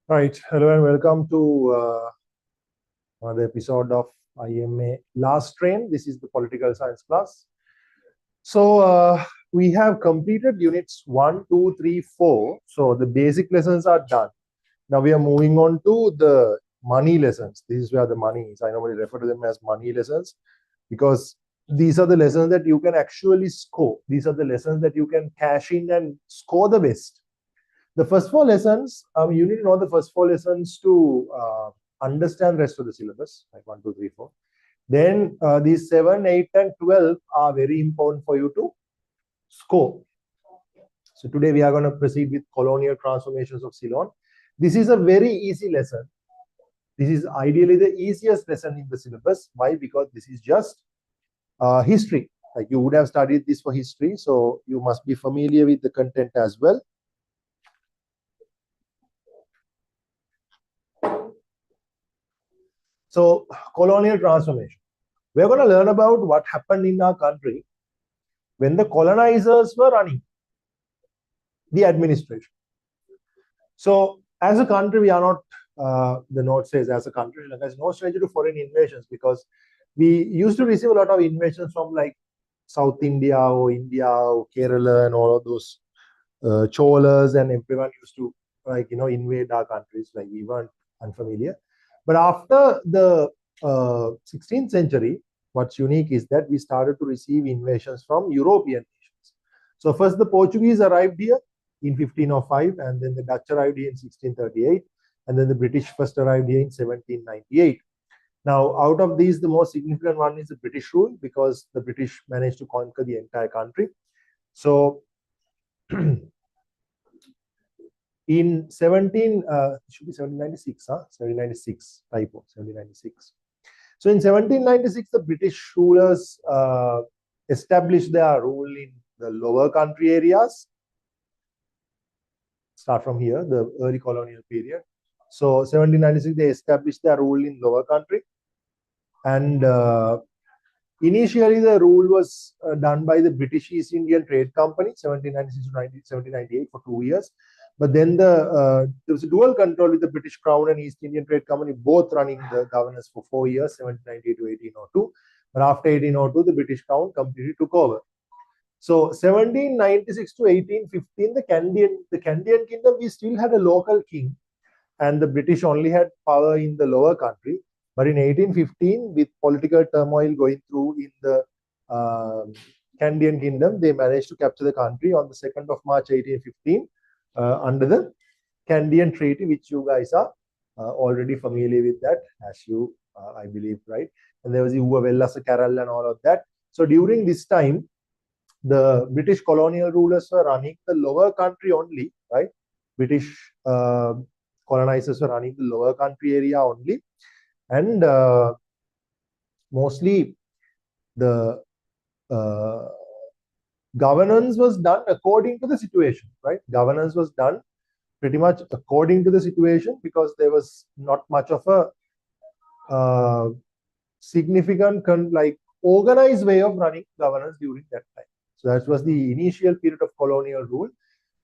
Right. Hello and welcome to another episode of IMA Last Train. This is the political science class. So we have completed units 1, 2, 3, 4. So the basic lessons are done. Now we are moving on to the money lessons. This is where the money is. I normally refer to them as money lessons because these are the lessons that you can actually score. These are the lessons that you can cash in and score the best. The first 4 lessons, you need to know the first 4 lessons to understand the rest of the syllabus, like 1, 2, 3, 4. Then these 7, 8, and 12 are very important for you to score. So today we are going to proceed with colonial transformations of Ceylon. This is a very easy lesson. This is ideally the easiest lesson in the syllabus. Why? Because this is just history. Like you would have studied this for history, so you must be familiar with the content as well. So, colonial transformation. We're going to learn about what happened in our country when the colonizers were running the administration. So, as a country, we are not, the note says, as a country, there's no strategy to foreign invasions because we used to receive a lot of invasions from like South India or Kerala and all of those Cholas, and everyone used to invade our countries. Like we weren't unfamiliar. But after the 16th century, what's unique is that we started to receive invasions from European nations. So first the Portuguese arrived here in 1505, and then the Dutch arrived here in 1638, and then the British first arrived here in 1798. Now, out of these, the most significant one is the British rule because the British managed to conquer the entire country. So in 1796, 1796, typo, 1796. So in 1796, the British rulers established their rule in the lower country areas. Start from here, the early colonial period. So 1796, they established their rule in lower country. And initially, the rule was done by the British East Indian Trade Company, 1796 to 1798 for 2 years. But then there was a dual control with the British Crown and East Indian Trade Company, both running the governance for 4 years, 1798 to 1802. But after 1802, the British Crown completely took over. So 1796 to 1815, the Kandyan Kingdom, we still had a local king, and the British only had power in the lower country. But in 1815, with political turmoil going through in the Kandyan Kingdom, they managed to capture the country on the 2nd of March 1815 under the Kandyan Treaty, which you guys are already familiar with that, as you, I believe, right? And there was the Uva Vellasa Carol and all of that. So during this time, the British colonial rulers were running the lower country only, right? British colonizers were running the lower country area only. And mostly the governance was done according to the situation, right? Governance was done pretty much according to the situation because there was not much of a significant organized way of running governance during that time. So that was the initial period of colonial rule.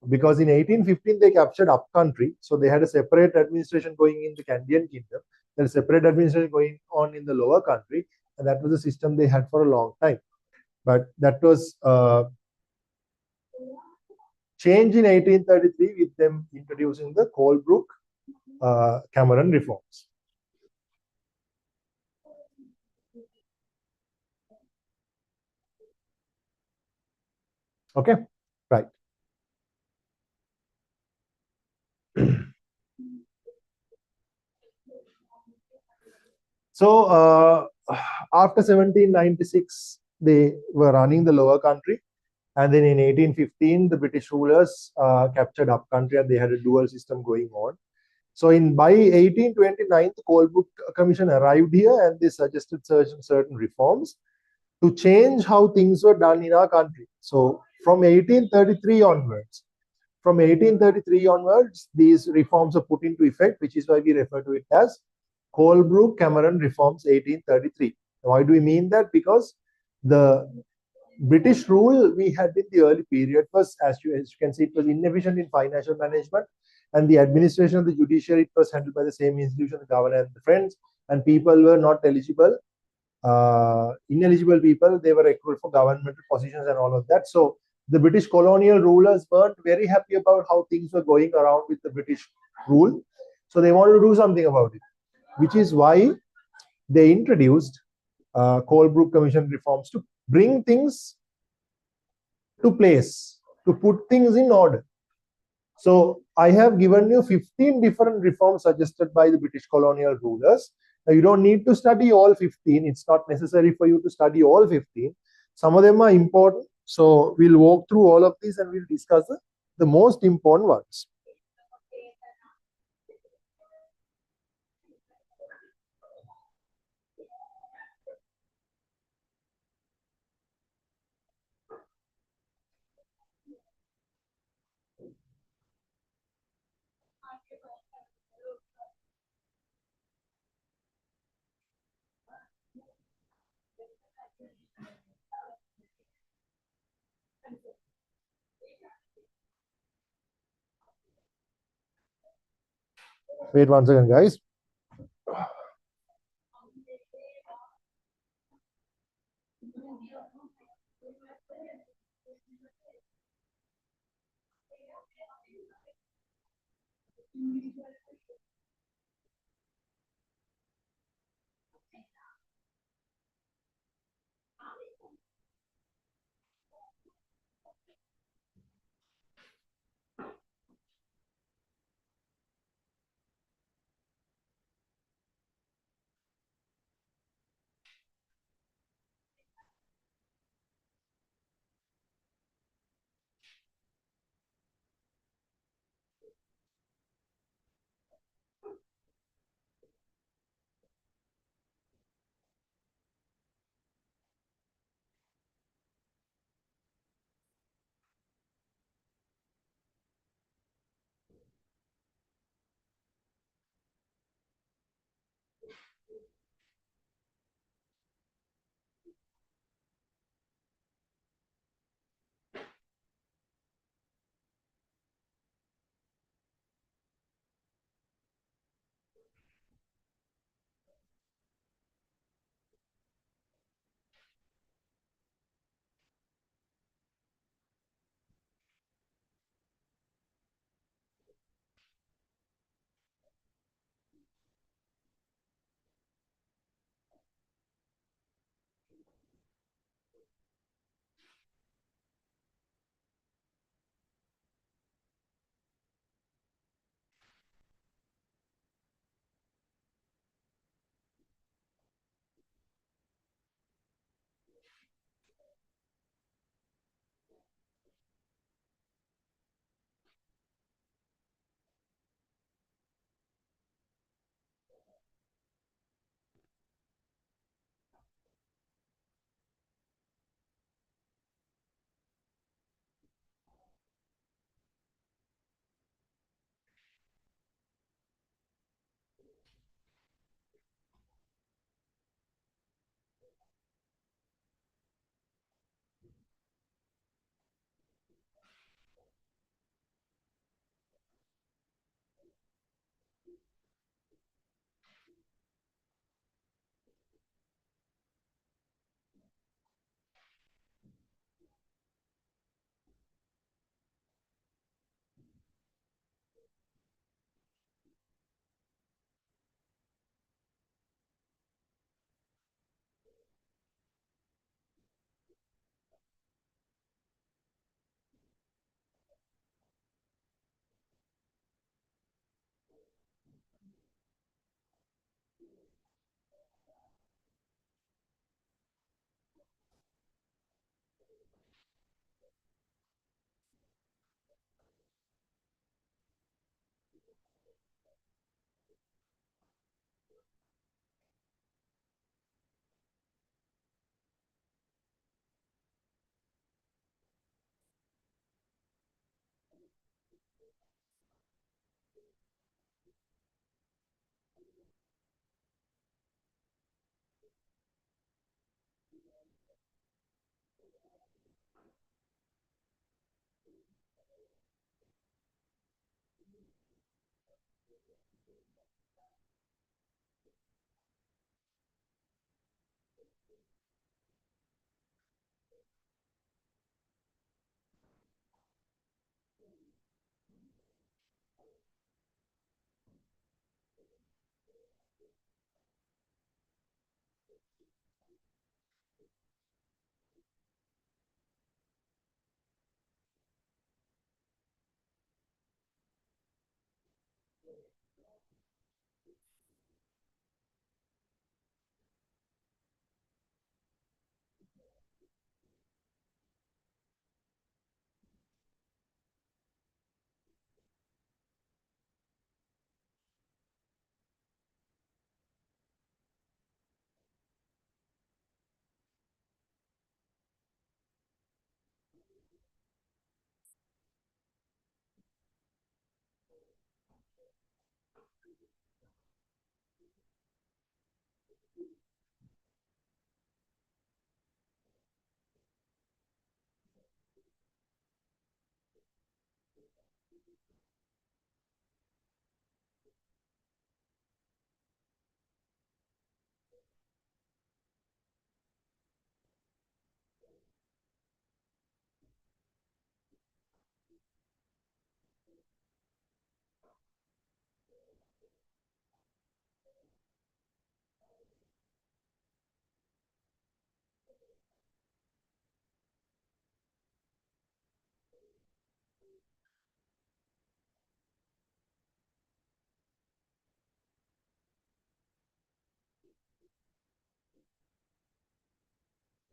Because in 1815, they captured upcountry. So they had a separate administration going in the Kandyan Kingdom. There was a separate administration going on in the lower country. And that was the system they had for a long time. But that was changed in 1833 with them introducing the Colebrook-Cameron reforms. Okay, right. So after 1796, they were running the lower country. And then in 1815, the British rulers captured upcountry and they had a dual system going on. So by 1829, the Colebrook Commission arrived here and they suggested certain reforms to change how things were done in our country. So from 1833 onwards, these reforms are put into effect, which is why we refer to it as Colebrook-Cameron Reforms 1833. Why do we mean that? Because the British rule we had in the early period was, as you can see, it was inefficient in financial management, and the administration of the judiciary, it was handled by the same institution, the governor and the friends, and people were not eligible, ineligible people, they were recruited for governmental positions and all of that. So the British colonial rulers weren't very happy about how things were going around with the British rule. So they wanted to do something about it, which is why they introduced Colebrook Commission reforms to bring things to place, to put things in order. So I have given you 15 different reforms suggested by the British colonial rulers. Now you don't need to study all 15. It's not necessary for you to study all 15. Some of them are important. So we'll walk through all of these and we'll discuss the most important ones. Wait one second, guys.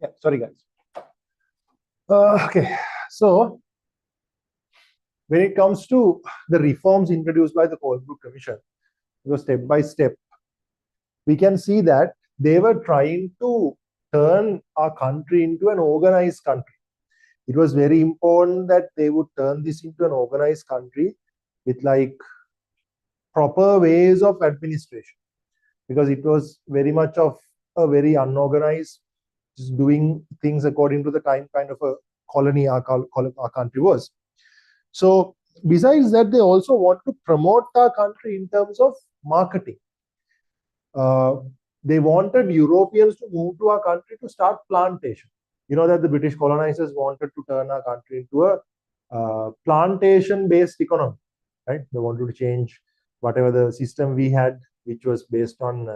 Yeah, sorry guys. Okay, so when it comes to the reforms introduced by the Colebrook Commission, because step by step, we can see that they were trying to turn our country into an organized country. It was very important that they would turn this into an organized country with like proper ways of administration, because it was very much of a very unorganized, just doing things according to the time kind of a colony our country was. So besides that, they also want to promote our country in terms of marketing. Uh, they wanted Europeans to move to our country to start plantation. You know that the British colonizers wanted to turn our country into a plantation-based economy, right? They wanted to change whatever the system we had, which was based on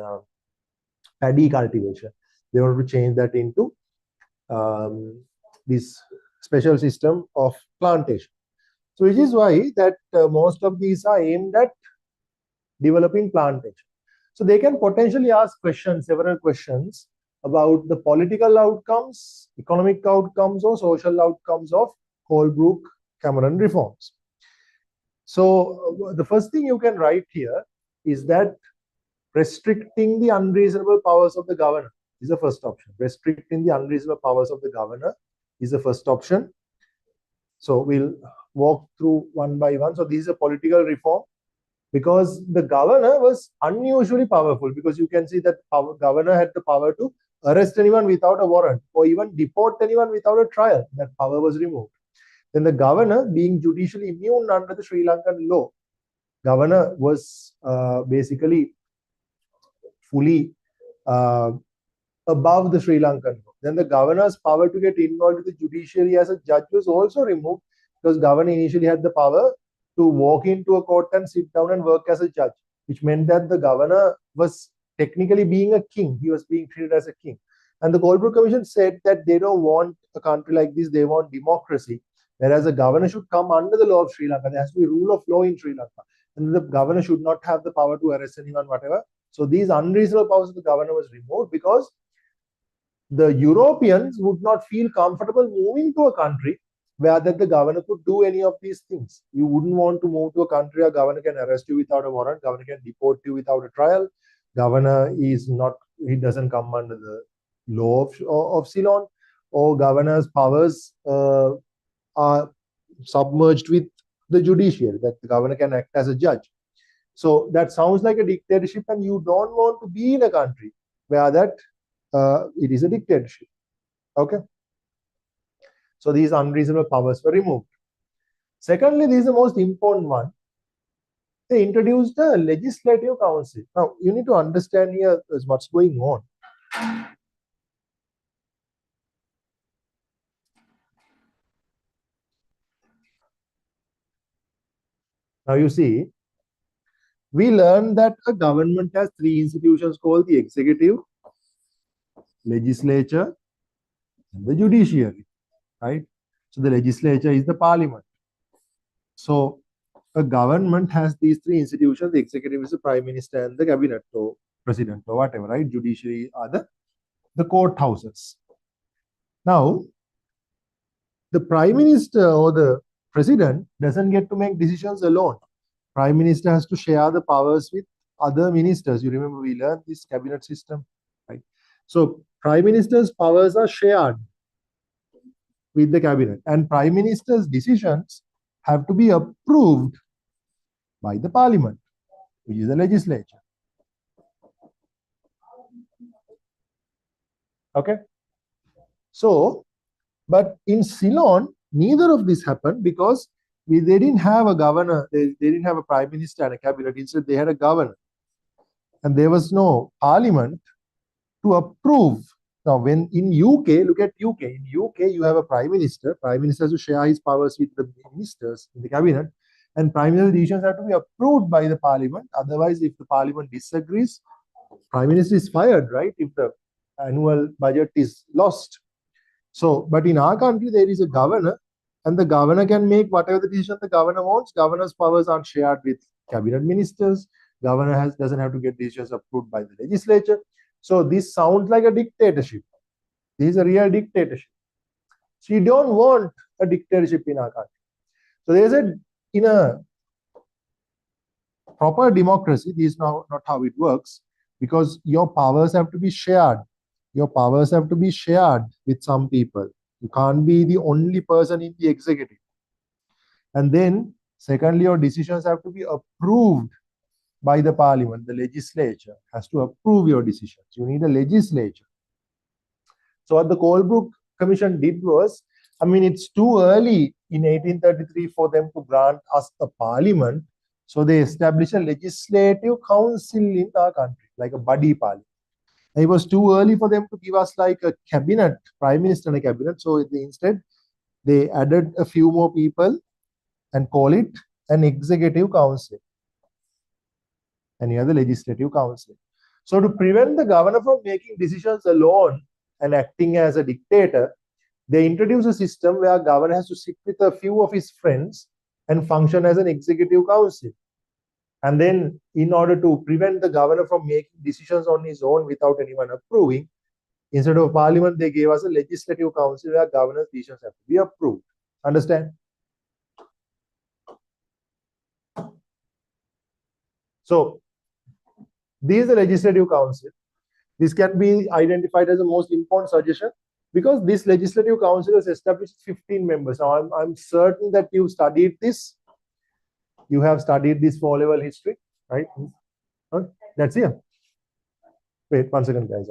paddy cultivation. They wanted to change that into this special system of plantation. So which is why that most of these are aimed at developing plantation. So they can potentially ask questions, several questions about the political outcomes, economic outcomes, or social outcomes of Holbrook Cameron reforms. So the first thing you can write here is that restricting the unreasonable powers of the governor is the first option. Restricting the unreasonable powers of the governor is the first option. So we'll walk through one by one. So this is a political reform, because the governor was unusually powerful, because you can see that governor had the power to arrest anyone without a warrant or even deport anyone without a trial. That power was removed. Then the governor, being judicially immune under the Sri Lankan law, governor was basically fully above the Sri Lankan law. Then the governor's power to get involved with the judiciary as a judge was also removed, because governor initially had the power to walk into a court and sit down and work as a judge, which meant that the governor was technically being a king. He was being treated as a king. And the Colebrook Commission said that they don't want a country like this, they want democracy, whereas the governor should come under the law of Sri Lanka. There has to be rule of law in Sri Lanka. And the governor should not have the power to arrest anyone, whatever. So these unreasonable powers of the governor was removed, because the Europeans would not feel comfortable moving to a country where that the governor could do any of these things. You wouldn't want to move to a country where governor can arrest you without a warrant, governor can deport you without a trial, governor is not, he doesn't come under the law of Ceylon, or governor's powers are submerged with the judiciary, that the governor can act as a judge. So that sounds like a dictatorship, and you don't want to be in a country where that it is a dictatorship. Okay. So these unreasonable powers were removed. Secondly, this is the most important one. They introduced a legislative council. Now, you need to understand here is what's going on. Now, you see, we learned that a government has three institutions called the executive, legislature, and the judiciary, right? So the legislature is the parliament. So a government has these three institutions. The executive is the prime minister and the cabinet or president or whatever, right? Judiciary are the courthouses. Now, the prime minister or the president doesn't get to make decisions alone. Prime minister has to share the powers with other ministers. You remember we learned this cabinet system, right? So prime minister's powers are shared with the cabinet, and prime minister's decisions have to be approved by the parliament, which is the legislature. Okay. So, but in Ceylon, neither of this happened because they didn't have a governor, they didn't have a prime minister and a cabinet. Instead, they had a governor. And there was no parliament to approve. Now, when in UK, look at UK. In UK, you have a prime minister. Prime minister has to share his powers with the ministers in the cabinet. And prime minister decisions have to be approved by the parliament. Otherwise, if the parliament disagrees, prime minister is fired, right? If the annual budget is lost. So, but in our country, there is a governor, and the governor can make whatever the decision the governor wants. Governor's powers aren't shared with cabinet ministers. Governor doesn't have to get decisions approved by the legislature. So this sounds like a dictatorship. This is a real dictatorship. So you don't want a dictatorship in our country. So there's in a proper democracy, this is not how it works, because your powers have to be shared. Your powers have to be shared with some people. You can't be the only person in the executive. And then, secondly, your decisions have to be approved by the parliament. The legislature has to approve your decisions. You need a legislature. So what the Colebrook Commission did was, I mean, it's too early in 1833 for them to grant us a parliament. So they established a legislative council in our country, like a buddy parliament. And it was too early for them to give us like a cabinet, prime minister and a cabinet. So instead, they added a few more people and call it an executive council. And you have the legislative council. So to prevent the governor from making decisions alone and acting as a dictator, they introduced a system where governor has to sit with a few of his friends and function as an executive council. And then in order to prevent the governor from making decisions on his own without anyone approving, instead of parliament, they gave us a legislative council where governor's decisions have to be approved. Understand? So this is the legislative council. This can be identified as the most important suggestion because this legislative council has established 15 members. Now, I'm certain that you studied this. You have studied this for level history, right? That's here. Wait 1 second, guys.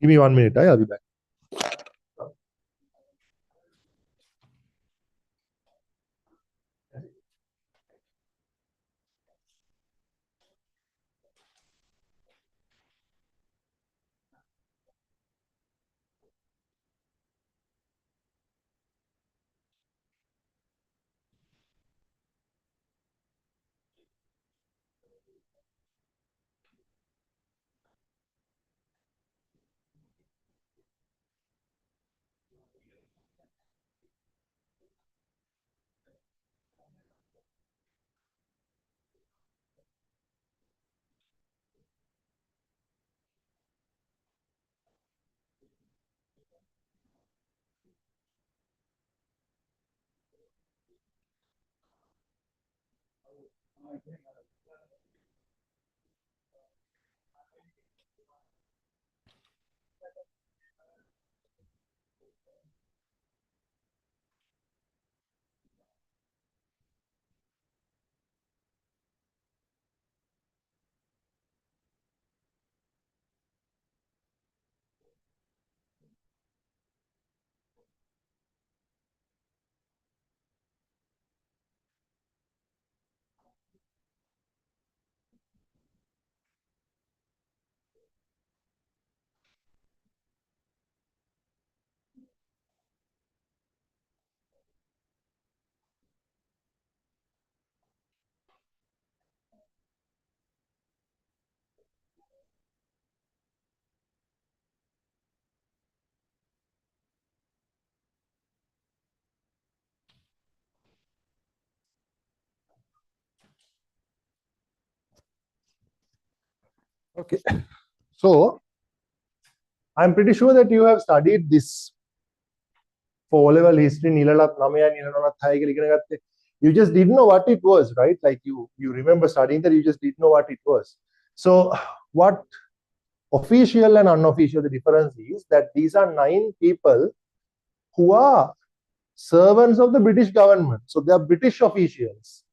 Give me 1 minute. I'll be back. Okay. So I'm pretty sure that you have studied this for O-level history, Nilalath Namaya, Nilalath Thai, you just didn't know what it was, right? Like you remember studying that, you just didn't know what it was. So what official and unofficial, the difference is that these are 9 people who are servants of the British government. So they are British officials.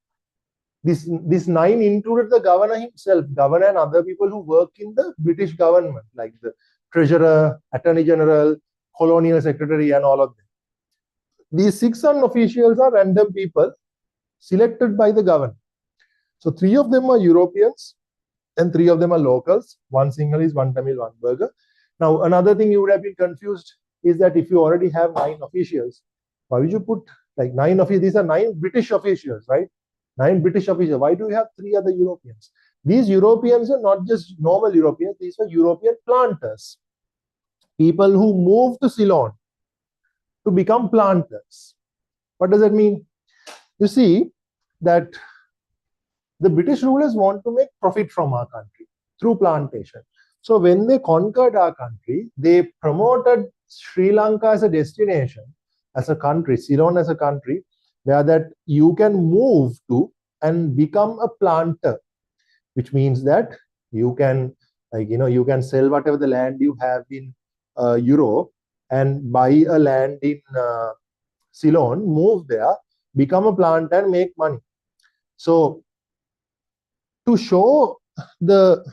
This 9 included the governor himself, governor and other people who work in the British government, like the treasurer, attorney general, colonial secretary, and all of them. These 6 unofficials are random people selected by the governor. So 3 of them are Europeans and 3 of them are locals. One Sinhalese, one Tamil, one Burgher. Now, another thing you would have been confused is that if you already have 9 officials, why would you put like 9 officials? These are 9 British officials, right? 9 British officials. Why do you have 3 other Europeans? These Europeans are not just normal Europeans, these are European planters, people who moved to Ceylon to become planters. What does that mean? You see that the British rulers want to make profit from our country through plantation. So when they conquered our country, they promoted Sri Lanka as a destination, as a country, Ceylon as a country, where that you can move to and become a planter, which means that you can, like, you can sell whatever the land you have in Europe and buy a land in Ceylon, move there, become a planter and make money. So to show the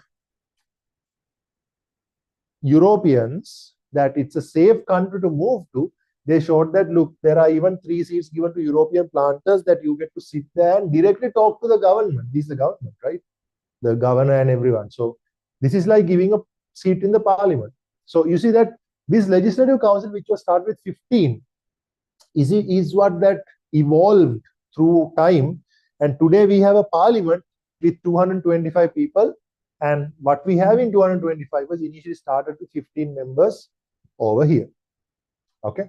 Europeans that it's a safe country to move to, they showed that, look, there are even 3 seats given to European planters that you get to sit there and directly talk to the government. This is the government, right? The governor and everyone. So this is like giving a seat in the parliament. So you see that this legislative council, which was started with 15, is what that evolved through time. And today we have a parliament with 225 people. And what we have in 225 was initially started with 15 members over here. Okay,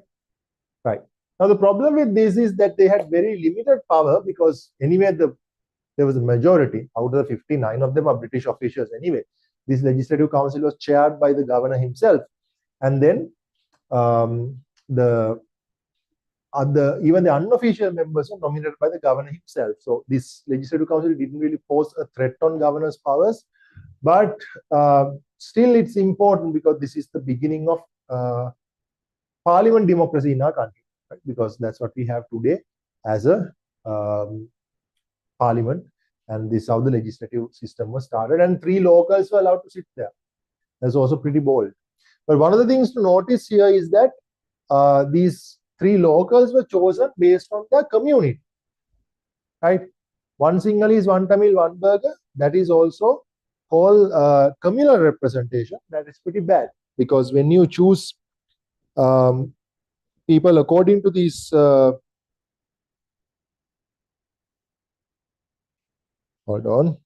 right. Now the problem with this is that they had very limited power, because anyway there was a majority. Out of the 59 of them are British officials anyway. This legislative council was chaired by the governor himself, and then even the unofficial members are nominated by the governor himself. So this legislative council didn't really pose a threat on governor's powers, but still it's important, because this is the beginning of parliament democracy in our country, right? Because that's what we have today as a parliament, and this is how the legislative system was started, and 3 locals were allowed to sit there. That's also pretty bold. But one of the things to notice here is that these 3 locals were chosen based on their community, right? One Sinhalese, one Tamil, one Burgher. That is also called communal representation. That is pretty bad, because when you choose people according to these hold on.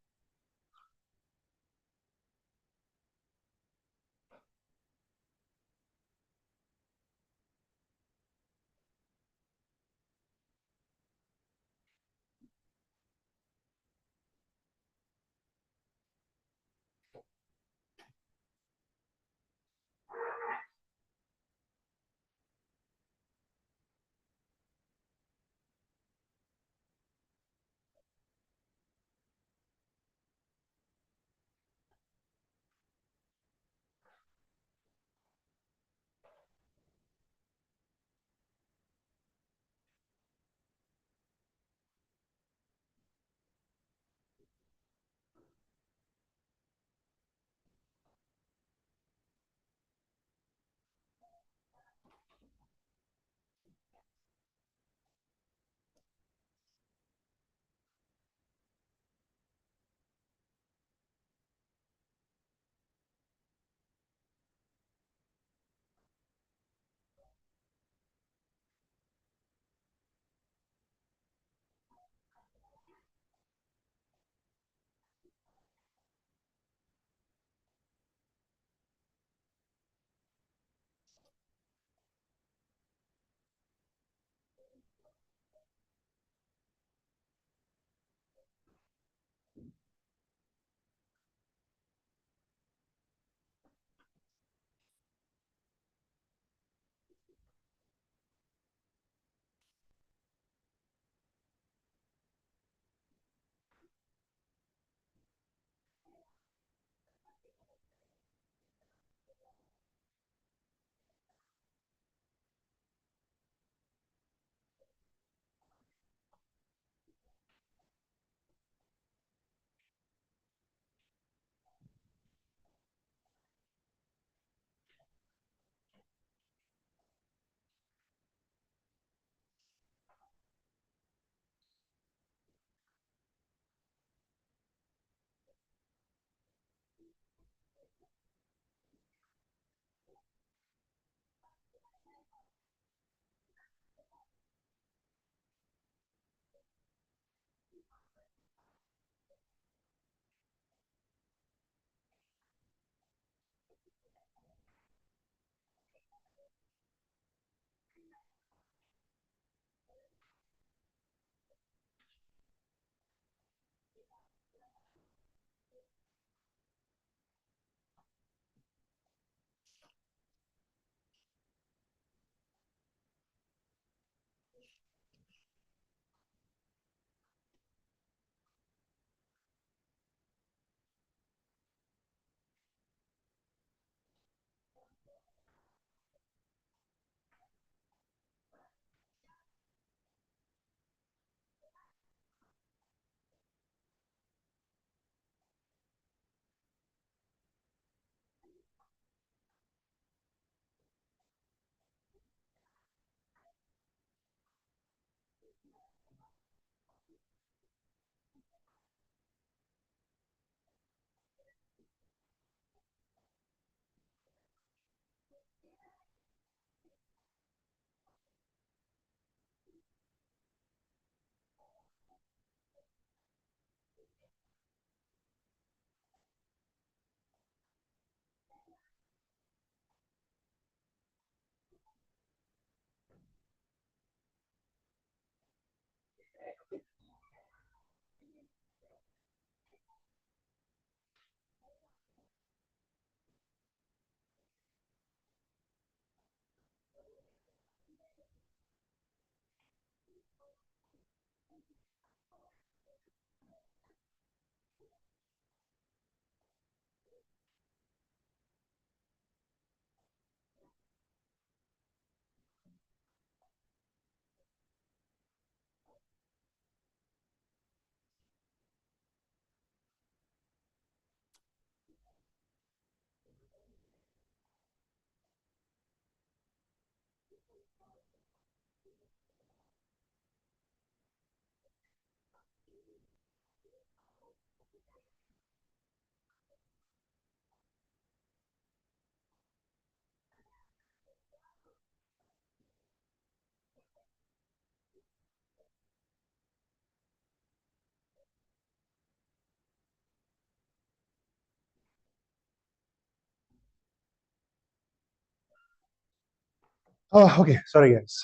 Oh, okay. Sorry, guys.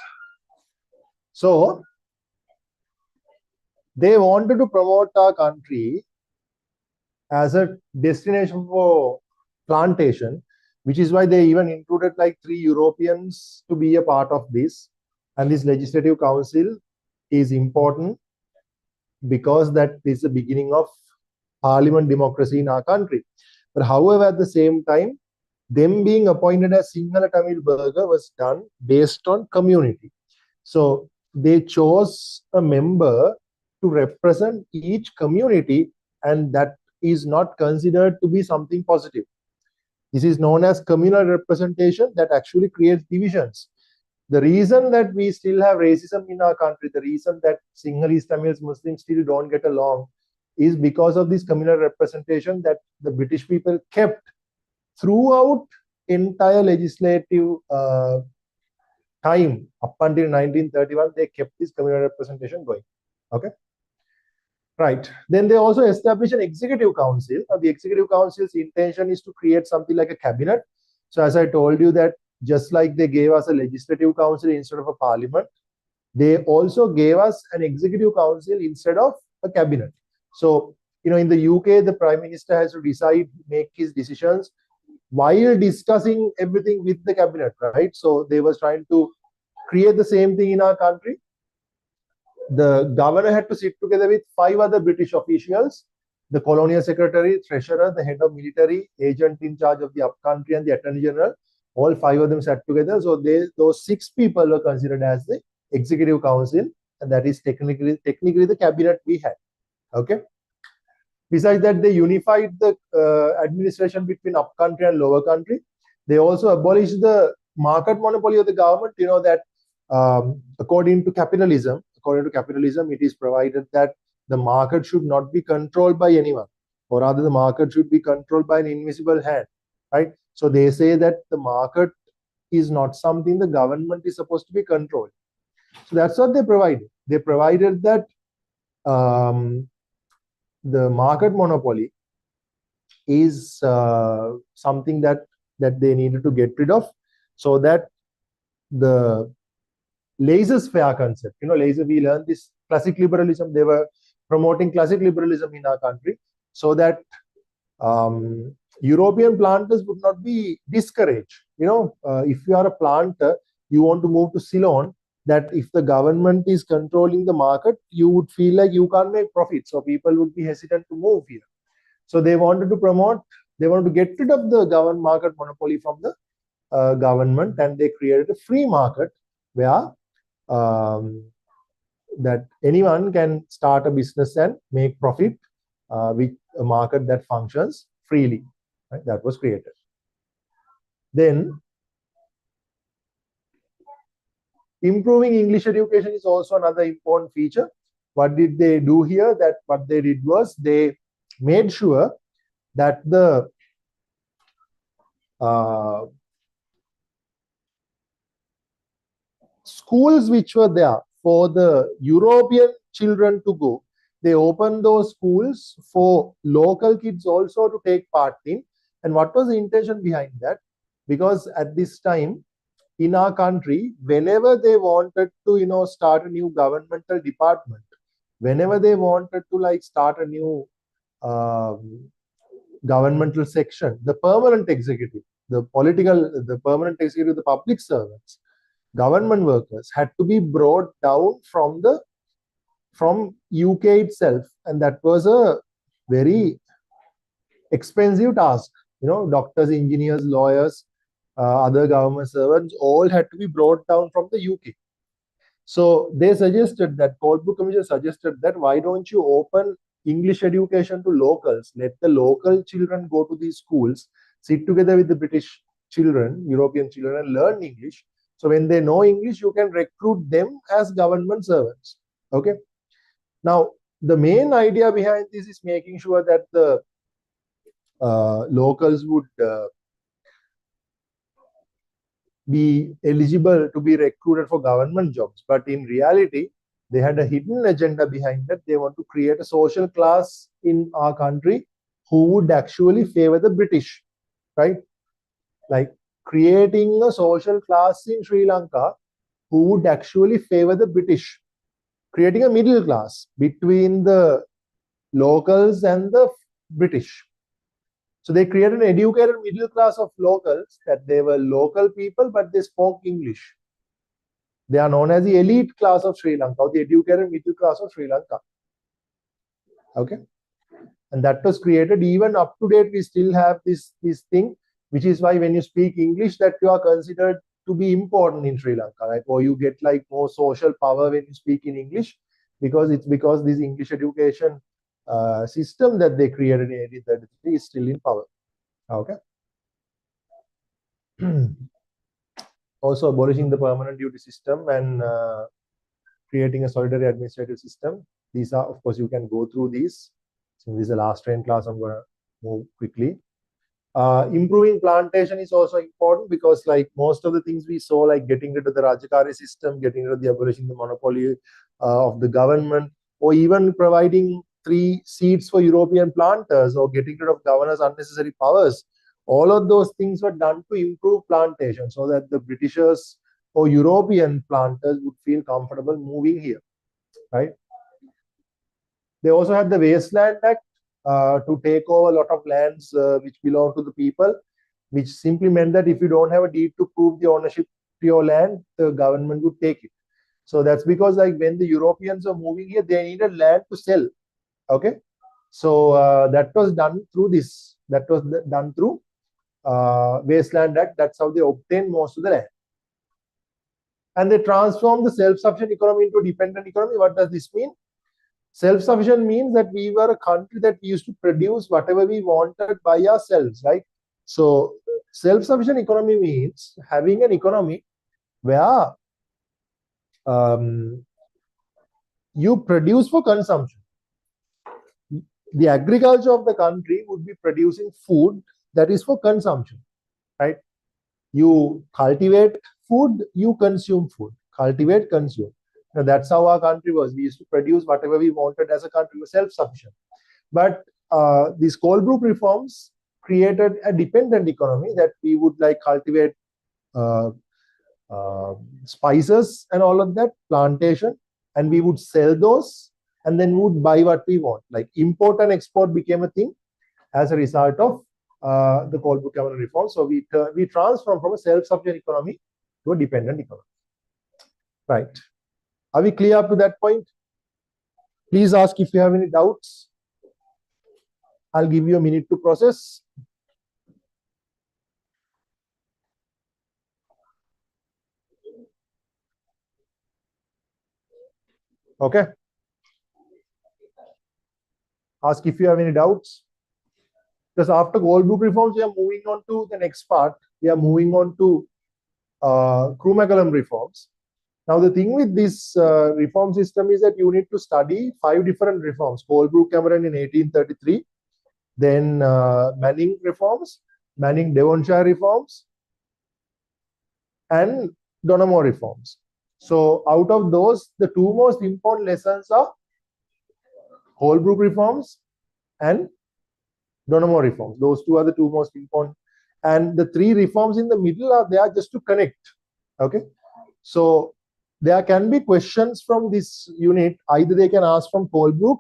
So they wanted to promote our country as a destination for plantation, which is why they even included like 3 Europeans to be a part of this. And this legislative council is important because that is the beginning of parliament democracy in our country. But however, at the same time, them being appointed as Sinhala Tamil Burger was done based on community. So they chose a member to represent each community, and that is not considered to be something positive. This is known as communal representation that actually creates divisions. The reason that we still have racism in our country, the reason that Sinhalese, Tamils, Muslims still don't get along is because of this communal representation that the British people kept throughout entire legislative time up until 1931. They kept this communal representation going. Okay. Right. Then they also established an executive council. The executive council's intention is to create something like a cabinet. So as I told you that just like they gave us a legislative council instead of a parliament, they also gave us an executive council instead of a cabinet. So, in the UK, the prime minister has to decide, make his decisions while discussing everything with the cabinet, right? So they was trying to create the same thing in our country. The governor had to sit together with 5 other British officials, the colonial secretary, treasurer, the head of military, agent in charge of the upcountry, and the attorney general. All 5 of them sat together. So those 6 people were considered as the executive council, and that is technically the cabinet we had. Okay. Besides that, they unified the administration between upcountry and lower country. They also abolished the market monopoly of the government. You know that according to capitalism, it is provided that the market should not be controlled by anyone, or rather the market should be controlled by an invisible hand, right? So they say that the market is not something the government is supposed to be controlled. So that's what they provided. They provided that the market monopoly is something that they needed to get rid of, so that the laissez-faire concept, we learned this classic liberalism. They were promoting classic liberalism in our country, so that European planters would not be discouraged. If you are a planter, you want to move to Ceylon, that if the government is controlling the market, you would feel like you can't make profit. So people would be hesitant to move here. So they wanted to get rid of the government market monopoly from the government, and they created a free market where that anyone can start a business and make profit with a market that functions freely. Right? That was created. Then improving English education is also another important feature. What did they do here? What they did was they made sure that the schools which were there for the European children to go, they opened those schools for local kids also to take part in. And what was the intention behind that? Because at this time in our country, whenever they wanted to, start a new governmental department, whenever they wanted to start a new governmental section, the permanent executive, the permanent executive, the public servants, government workers had to be brought down from UK itself, and that was a very expensive task. Doctors, engineers, lawyers, other government servants, all had to be brought down from the UK. So they suggested that, Coldbrook Commission suggested that, why don't you open English education to locals? Let the local children go to these schools, sit together with the British children, European children, and learn English. So when they know English, you can recruit them as government servants. Okay. Now, the main idea behind this is making sure that the locals would be eligible to be recruited for government jobs. But in reality, they had a hidden agenda behind that. They want to create a social class in our country who would actually favor the British, right? Like creating a social class in Sri Lanka who would actually favor the British, creating a middle class between the locals and the British. So they created an educated middle class of locals, that they were local people, but they spoke English. They are known as the elite class of Sri Lanka, or the educated middle class of Sri Lanka. Okay. And that was created. Even up to date, we still have this thing, which is why when you speak English, that you are considered to be important in Sri Lanka, right? Or you get more social power when you speak in English, because this English education system that they created in 1833 is still in power. Okay. Also abolishing the permanent duty system and creating a solitary administrative system. These are, of course, you can go through these. So this is the last train class. I'm going to move quickly. Improving plantation is also important, because most of the things we saw, getting rid of the Rajakari system, getting rid of the abolishing the monopoly of the government, or even providing 3 seats for European planters, or getting rid of governors' unnecessary powers. All of those things were done to improve plantation, so that the Britishers or European planters would feel comfortable moving here, right? They also had the Wasteland Act to take over a lot of lands which belong to the people, which simply meant that if you don't have a deed to prove the ownership to your land, the government would take it. So that's because when the Europeans were moving here, they needed land to sell. Okay. So that was done through this. That was done through Wasteland Act. That's how they obtained most of the land. And they transformed the self-sufficient economy into a dependent economy. What does this mean? Self-sufficient means that we were a country that we used to produce whatever we wanted by ourselves, right? So self-sufficient economy means having an economy where you produce for consumption. The agriculture of the country would be producing food that is for consumption, right? You cultivate food, you consume food. Cultivate, consume. Now, that's how our country was. We used to produce whatever we wanted as a country. We were self-sufficient. But these Colebrook reforms created a dependent economy that we would like cultivate uh, spices and all of that, plantation, and we would sell those and then we would buy what we want. Like import and export became a thing as a result of the Colebrook Cameron reform. So we transformed from a self-sufficient economy to a dependent economy. Right. Are we clear up to that point? Please ask if you have any doubts. I'll give you a minute to process. Okay. Ask if you have any doubts. Because after Colebrook reforms, we are moving on to the next part. We are moving on to Crewe-Macallum reforms. Now, the thing with this reform system is that you need to study 5 different reforms. Colebrook Cameron in 1833, then Manning reforms, Manning Devonshire reforms, and Donoughmore reforms. So, out of those, the 2 most important lessons are Colebrook reforms and Donoughmore reforms. Those 2 are the 2 most important. And the 3 reforms in the middle are there just to connect. Okay. So, there can be questions from this unit. Either they can ask from Colebrook,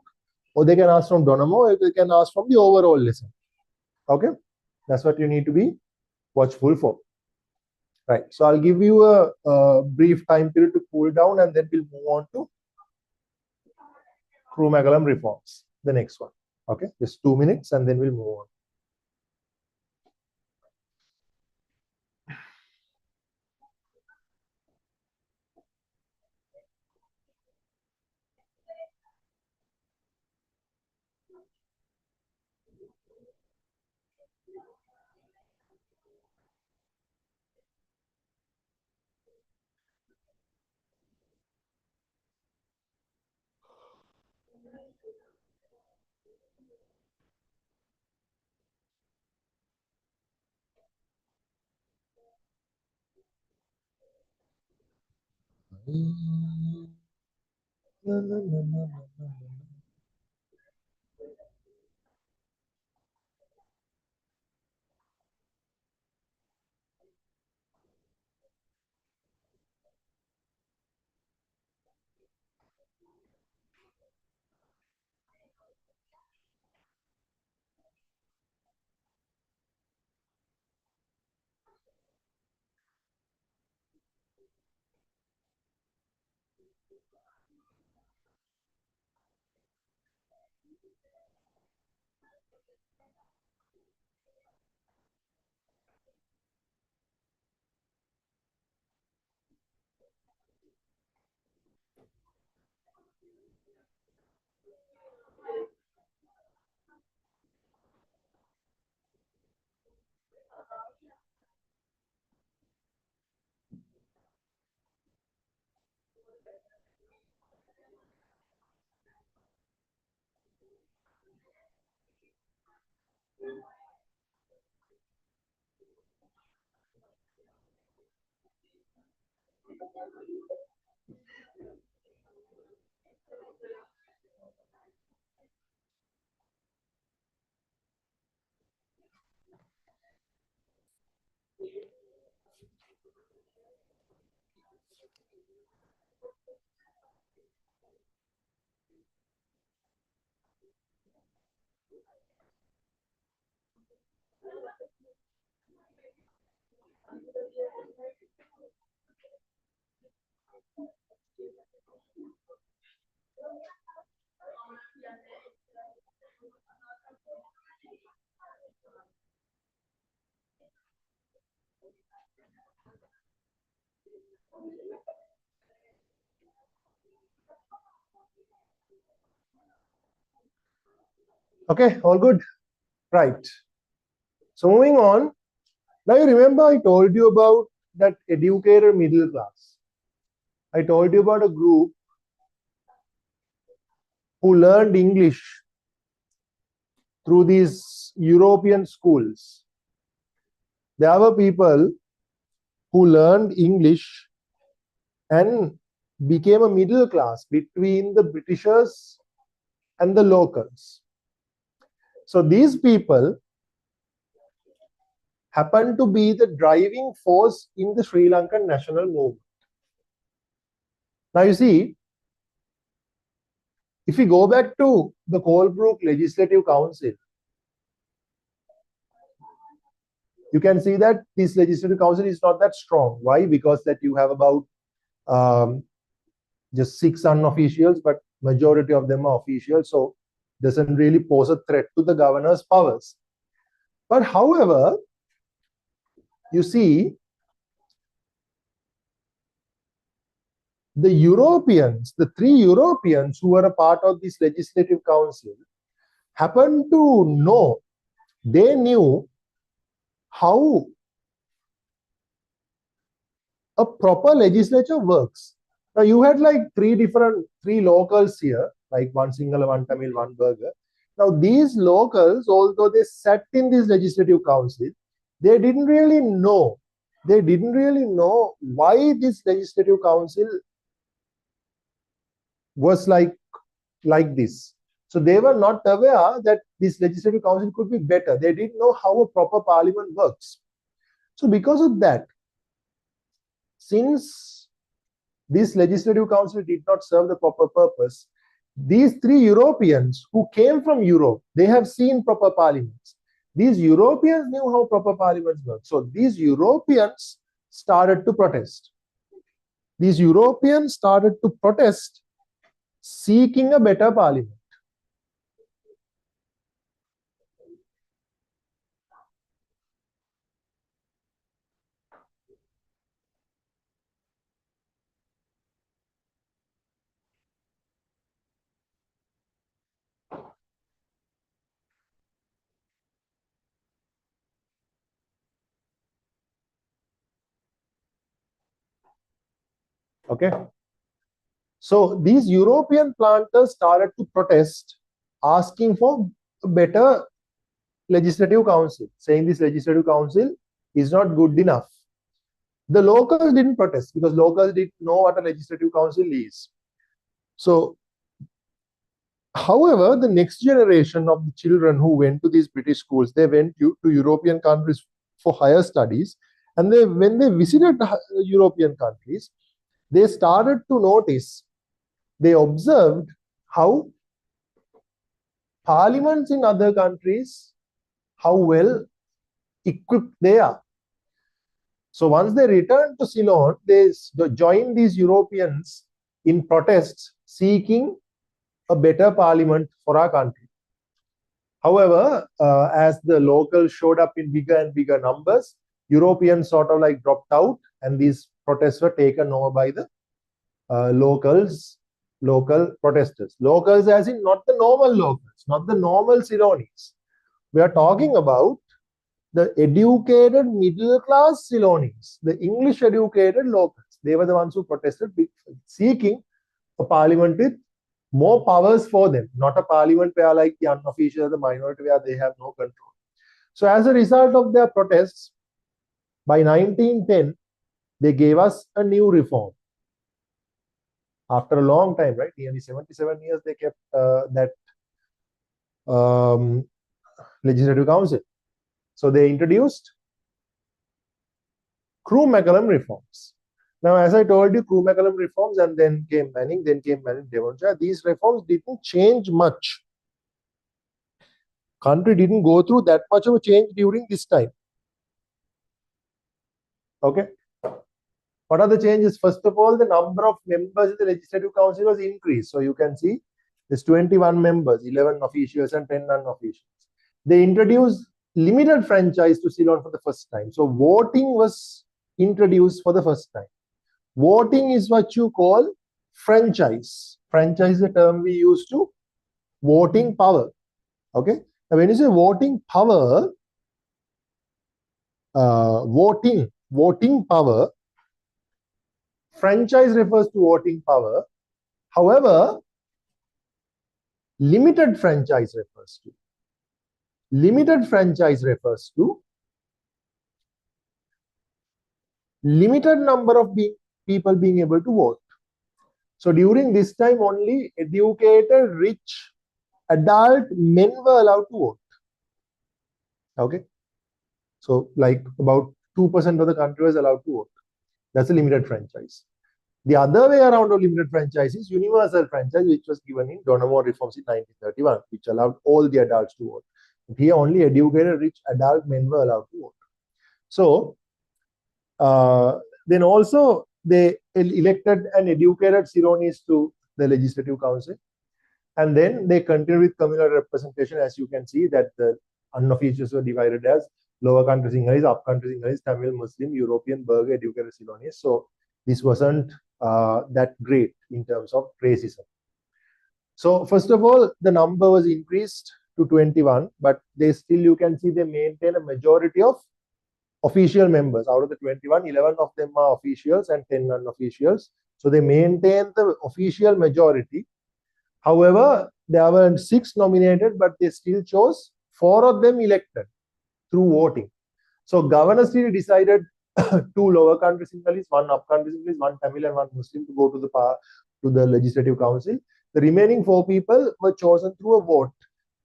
or they can ask from Donoughmore, or they can ask from the overall lesson. Okay, that's what you need to be watchful for. Right. So I'll give you a brief time period to cool down, and then we'll move on to Crewe-Macallum reforms, the next one. Okay, just 2 minutes, and then we'll move on. Okay, all good. Right. So moving on. Now you remember I told you about that educated middle class. I told you about a group who learned English through these European schools. There were people who learned English and became a middle class between the Britishers and the locals. So these people happened to be the driving force in the Sri Lankan national movement. Now you see, if we go back to the Colebrook Legislative Council, you can see that this Legislative Council is not that strong. Why? Because that you have about just 6 unofficials, but majority of them are officials, so doesn't really pose a threat to the governor's powers. But however, you see, the Europeans, the 3 Europeans who were a part of this Legislative Council, happened to know, they knew how a proper legislature works. Now you had like 3 locals here, like one Sinhala, one Tamil, one Burger. Now these locals, although they sat in this Legislative Council, they didn't really know why this Legislative Council was like this. So they were not aware that this Legislative Council could be better. They didn't know how a proper parliament works. So because of that, since this Legislative Council did not serve the proper purpose, these 3 Europeans who came from Europe, they have seen proper parliaments. These Europeans knew how proper parliaments work. So these Europeans started to protest. These Europeans started to protest, seeking a better parliament. Okay. So these European planters started to protest, asking for a better Legislative Council, saying this Legislative Council is not good enough. The locals didn't protest because locals didn't know what a Legislative Council is. So, however, the next generation of the children who went to these British schools, they went to European countries for higher studies. And when they visited the European countries, they started to notice, they observed how parliaments in other countries, how well equipped they are. So once they returned to Ceylon, they joined these Europeans in protests seeking a better parliament for our country. However, as the locals showed up in bigger and bigger numbers, Europeans sort of like dropped out, and these protests were taken over by the local protesters. Locals as in not the normal locals, not the normal Ceylonese. We are talking about the educated middle class Ceylonese, the English educated locals. They were the ones who protested, seeking a parliament with more powers for them, not a parliament where like the unofficial, the minority, where they have no control. So as a result of their protests, by 1910, they gave us a new reform. After a long time, right? Nearly 77 years, they kept that Legislative Council. So they introduced Crewe-Macallum reforms. Now, as I told you, Crewe-Macallum reforms, and then came Manning, Devonshire. These reforms didn't change much. Country didn't go through that much of a change during this time. Okay. What are the changes? First of all, the number of members in the Legislative Council was increased. So you can see there's 21 members, 11 officials and 10 non-officials. They introduced limited franchise to Ceylon for the first time. So voting was introduced for the first time. Voting is what you call franchise. Franchise is the term we use to voting power. Okay. Now, when you say voting power, voting power, franchise refers to voting power. However, limited franchise refers to limited number of people being able to vote. So during this time only, educated, rich, adult men were allowed to vote. Okay. So like about 2% of the country was allowed to vote. That's a limited franchise. The other way around of limited franchise is universal franchise, which was given in Donamo reforms in 1931, which allowed all the adults to vote. But here only educated, rich, adult men were allowed to vote. So then also they elected an educated Ceylonese to the Legislative Council. And then they continue with communal representation. As you can see that the unofficials were divided as lower country Sinhalese, up country Sinhalese, Tamil, Muslim, European, Burgher, educated Ceylonese. So this wasn't that great in terms of racism. So first of all, the number was increased to 21, but they still, you can see they maintain a majority of official members. Out of the 21, 11 of them are officials and 10 non-officials. So they maintain the official majority. However, there were 6 nominated, but they still chose 4 of them elected through voting. So governor still decided 2 lower country Sinhalese, 1 up country Sinhalese, 1 Tamil and 1 Muslim to go to the Legislative Council. The remaining 4 people were chosen through a vote,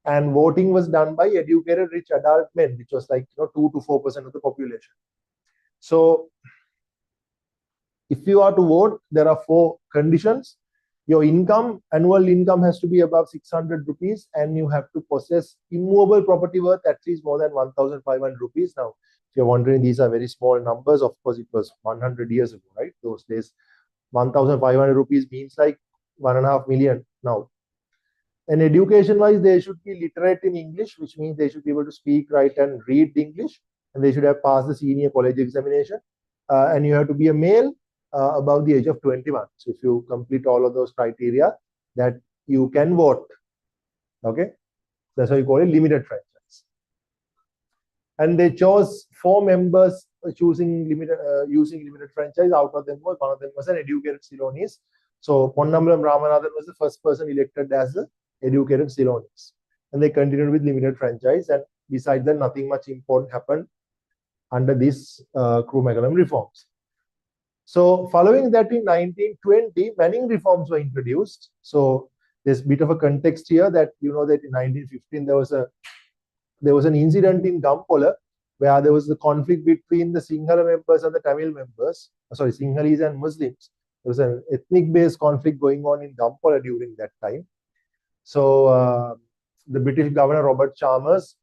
and voting was done by educated, rich adult men, which was like 2 to 4% of the population. So if you are to vote, there are 4 conditions. Your income, annual income has to be above 600 rupees, and you have to possess immovable property worth at least more than 1,500 rupees. Now, if you're wondering, these are very small numbers. Of course, it was 100 years ago, right? Those days, 1,500 rupees means like 1.5 million now. And education-wise, they should be literate in English, which means they should be able to speak, write, and read English, and they should have passed the senior college examination. And you have to be a male above the age of 21. So if you complete all of those criteria, that you can vote. Okay, that's why you call it limited franchise. And they chose 4 members using limited franchise. Out of them, one of them was an educated Ceylonese. So Ponnambalam Ramanathan was the first person elected as an educated Ceylonese. And they continued with limited franchise. And besides that, nothing much important happened under these Crewe-Macallum reforms. So following that, in 1920, Manning reforms were introduced. So there's a bit of a context here that you know that in 1915 there was an incident in Gampola where there was the conflict between the Sinhala members and the Tamil members. Sorry, Sinhalese and Muslims. There was an ethnic-based conflict going on in Gampola during that time. So the British governor Robert Chalmers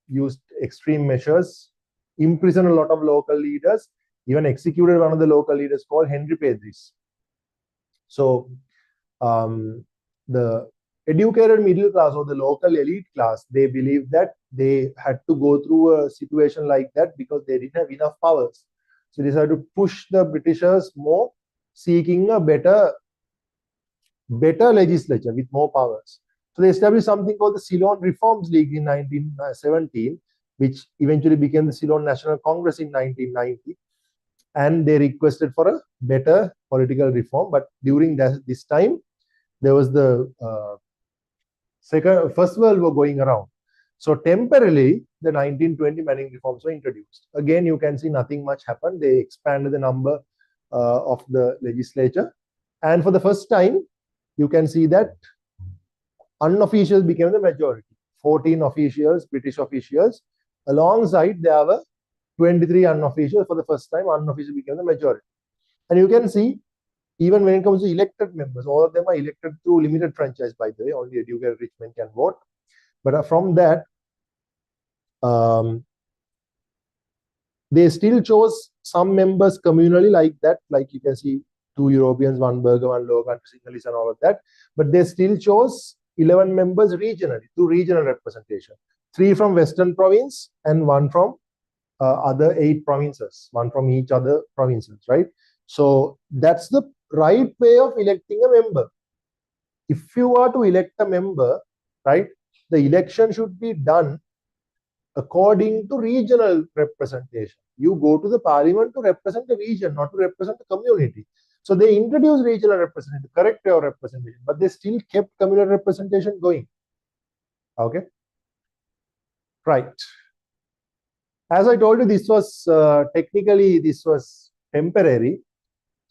used extreme measures, imprisoned a lot of local leaders, even executed one of the local leaders called Henry Pedris. So the educated middle class or the local elite class, they believed that they had to go through a situation like that because they didn't have enough powers. So they decided to push the Britishers more, seeking a better legislature with more powers. So they established something called the Ceylon Reforms League in 1917, which eventually became the Ceylon National Congress in 1990. And they requested for a better political reform. But during this time, there was the First World War going around. So temporarily, the 1920 Manning reforms were introduced. Again, you can see nothing much happened. They expanded the number of the legislature. And for the first time, you can see that unofficials became the majority. 14 officials, British officials. Alongside, there were 23 unofficials. For the first time, unofficials became the majority. And you can see, even when it comes to elected members, all of them are elected through limited franchise, by the way. Only educated rich men can vote. But from that, they still chose some members communally like that. Like you can see, 2 Europeans, 1 Burgher, 1 lower country Sinhalese and all of that. But they still chose 11 members regionally, through regional representation. 3 from Western Province and 1 from other 8 provinces, 1 from each other provinces, right? So that's the right way of electing a member. If you are to elect a member, right, the election should be done according to regional representation. You go to the parliament to represent the region, not to represent the community. So they introduced regional representation, correct way of representation, but they still kept communal representation going. Okay, right. As I told you, this was technically this was temporary.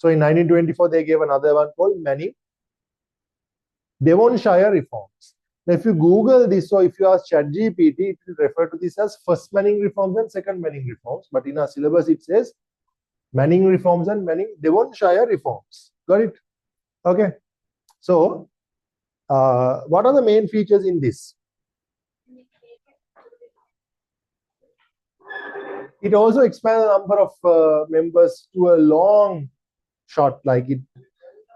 So in 1924, they gave another one called Manning Devonshire reforms. Now, if you Google this, or if you ask ChatGPT, it will refer to this as first Manning reforms and second Manning reforms. But in our syllabus, it says Manning reforms and Manning Devonshire reforms. Got it? Okay. So, what are the main features in this? It also expanded the number of members to a long shot, like it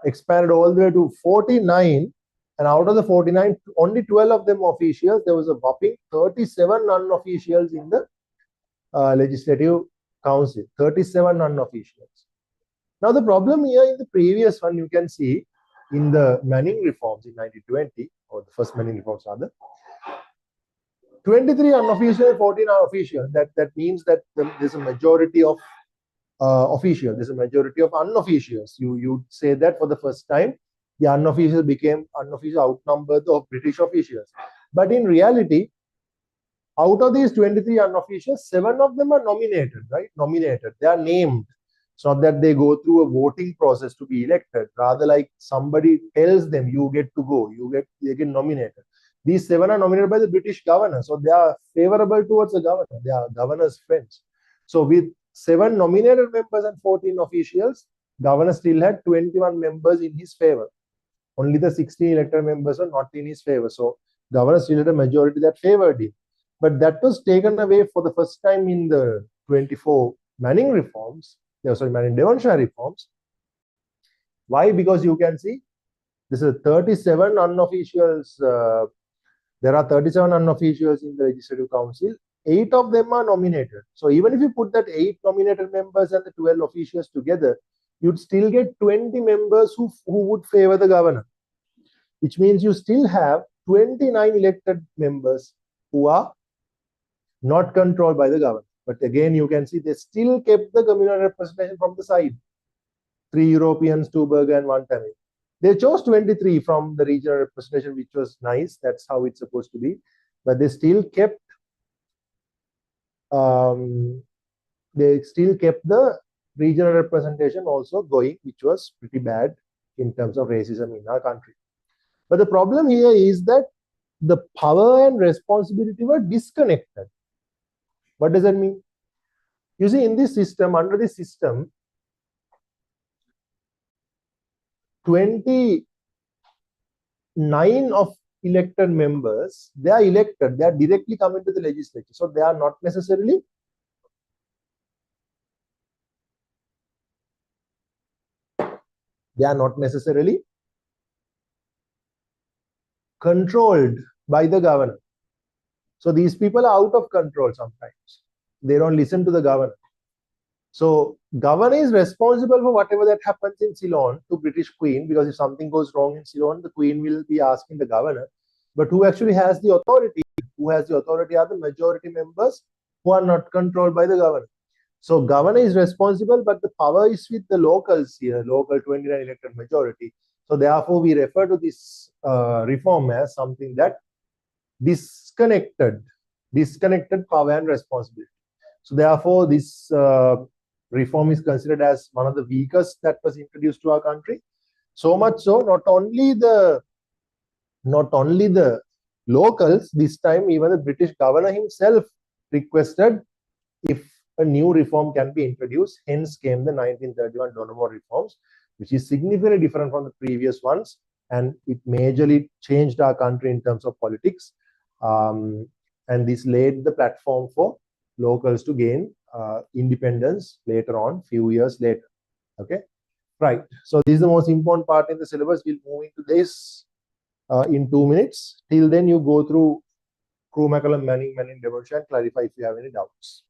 expanded all the way to 49. And out of the 49, only 12 of them officials. There was a whopping 37 non-officials in the Legislative Council. 37 non-officials. Now, the problem here in the previous one, you can see in the Manning reforms in 1920, or the first Manning reforms rather, 23 unofficial, 14 are official. That means that there's a majority of officials. There's a majority of unofficials. You say that for the first time, the unofficial became unofficial, outnumbered the British officials. But in reality, out of these 23 unofficials, 7 of them are nominated, right? Nominated. They are named. It's not that they go through a voting process to be elected. Rather, like somebody tells them, you get to go, they get nominated. These 7 are nominated by the British governor. So they are favorable towards the governor. They are governor's friends. So with 7 nominated members and 14 officials, governor still had 21 members in his favor. Only the 16 elected members were not in his favor. So governor still had a majority that favored him. But that was taken away for the first time in the 24 Manning reforms. Manning Devonshire reforms. Why? Because you can see this is 37 unofficials. There are 37 unofficials in the Legislative Council. 8 of them are nominated. So even if you put that 8 nominated members and the 12 officials together, you'd still get 20 members who would favor the governor, which means you still have 29 elected members who are not controlled by the government. But again, you can see they still kept the communal representation from the side. 3 Europeans, 2 Burger, and 1 Tamil. They chose 23 from the regional representation, which was nice. That's how it's supposed to be. But they still kept the regional representation also going, which was pretty bad in terms of racism in our country. But the problem here is that the power and responsibility were disconnected. What does that mean? You see, in this system, under this system, 29 of elected members, they are elected, they are directly coming to the legislature. So they are not necessarily controlled by the governor. So these people are out of control sometimes. They don't listen to the governor. So governor is responsible for whatever that happens in Ceylon to British Queen, because if something goes wrong in Ceylon, the Queen will be asking the governor. But who actually has the authority? Who has the authority are the majority members who are not controlled by the governor. So governor is responsible, but the power is with the locals here, local 29 elected majority. So therefore, we refer to this reform as something that disconnected power and responsibility. So therefore, this reform is considered as one of the weakest that was introduced to our country. So much so, not only the locals, this time even the British governor himself requested if a new reform can be introduced. Hence came the 1931 Donovan reforms, which is significantly different from the previous ones, and it majorly changed our country in terms of politics. And this laid the platform for locals to gain independence later on, few years later. Okay, right. So this is the most important part in the syllabus. We'll move into this in 2 minutes. Till then, you go through Crewe, McCallum, Manning, Devonshire, and clarify if you have any doubts.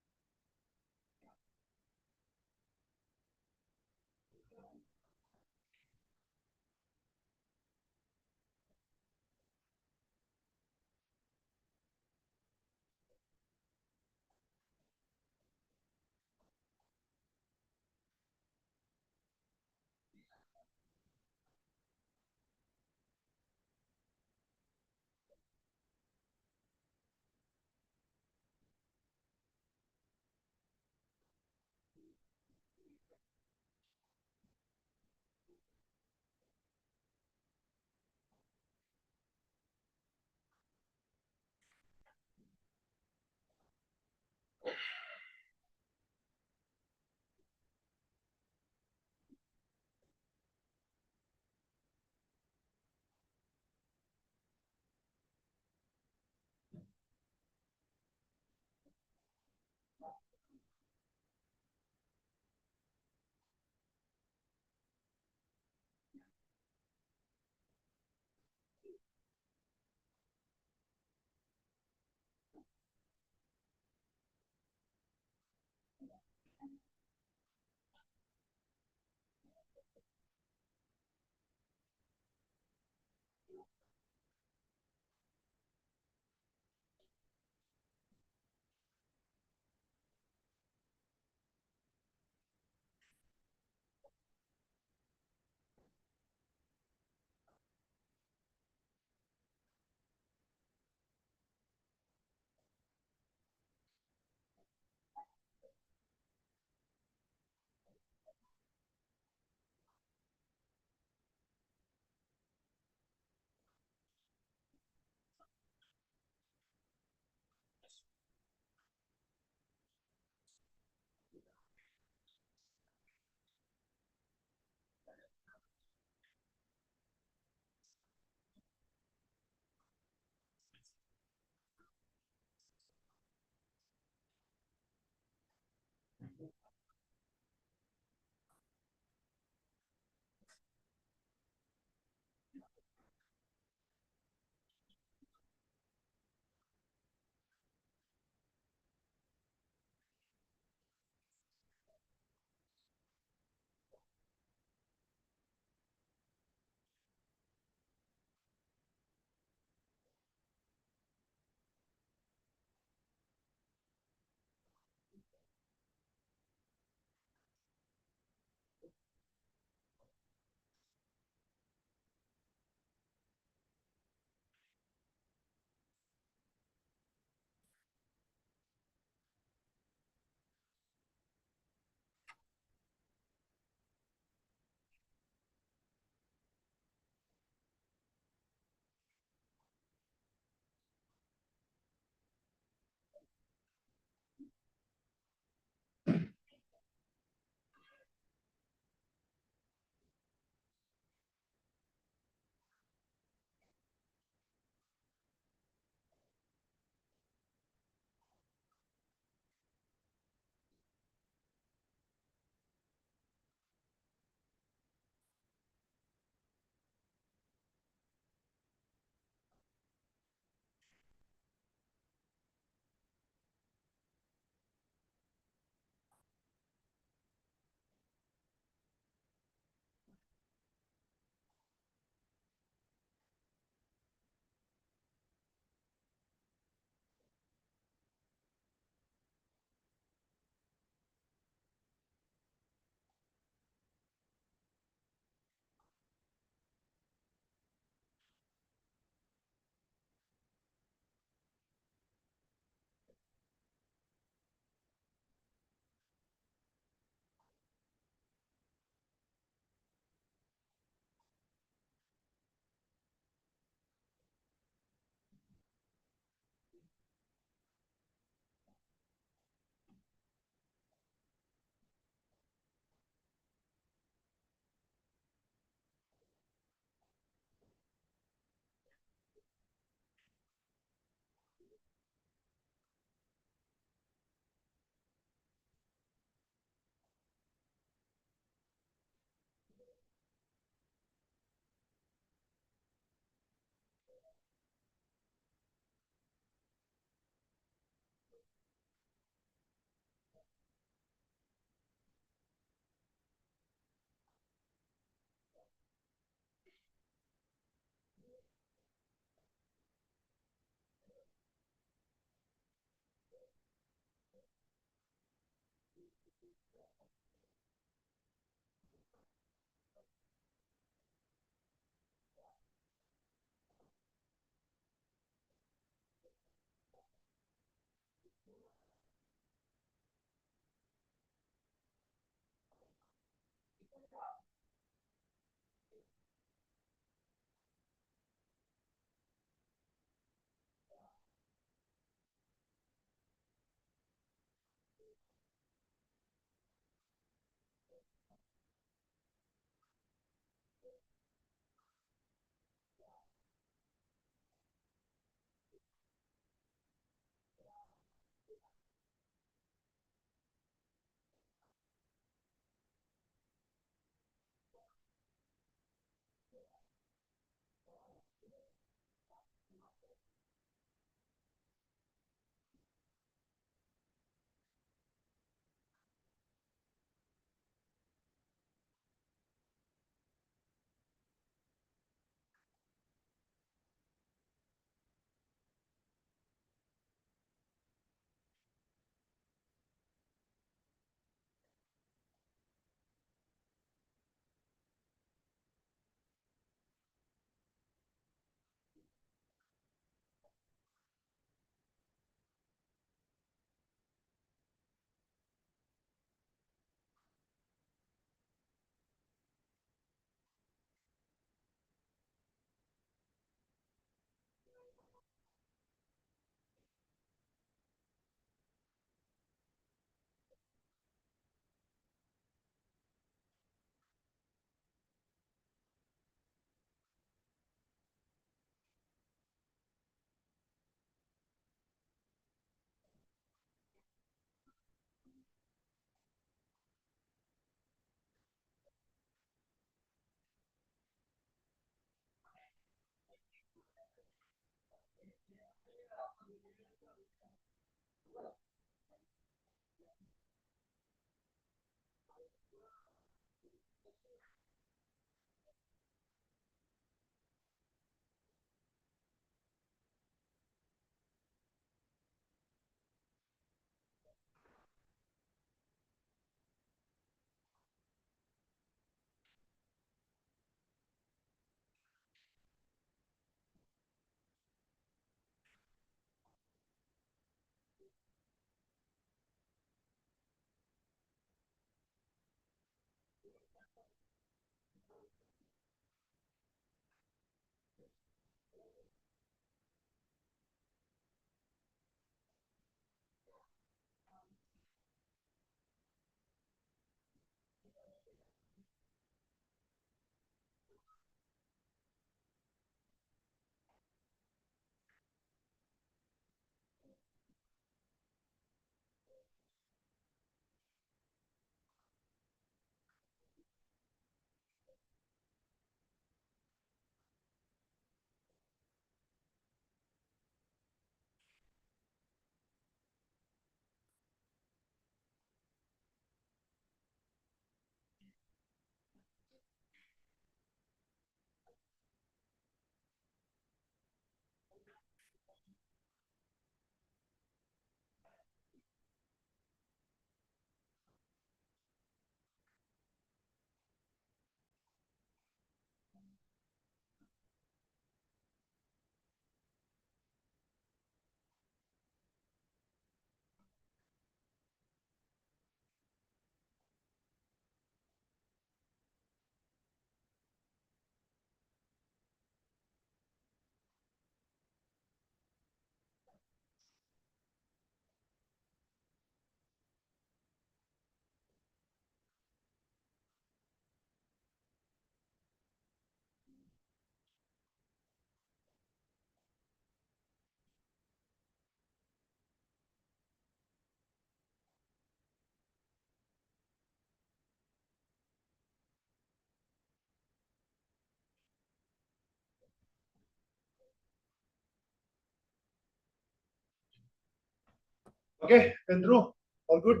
Okay, Pedro, all good?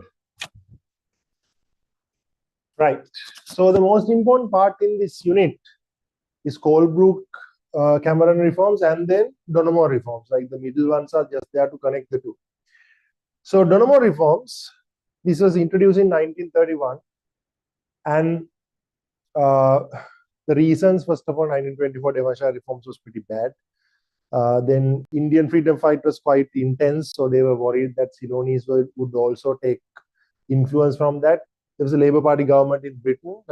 Right. So the most important part in this unit is Colebrook Cameron reforms and then Donomo reforms. Like the middle ones are just there to connect the two. So Donomo reforms, this was introduced in 1931, and the reasons, first of all, 1924 Devonshire reforms was pretty bad. Then Indian freedom fight was quite intense, so they were worried that Ceylonese would also take influence from that. There was a Labour Party government in Britain.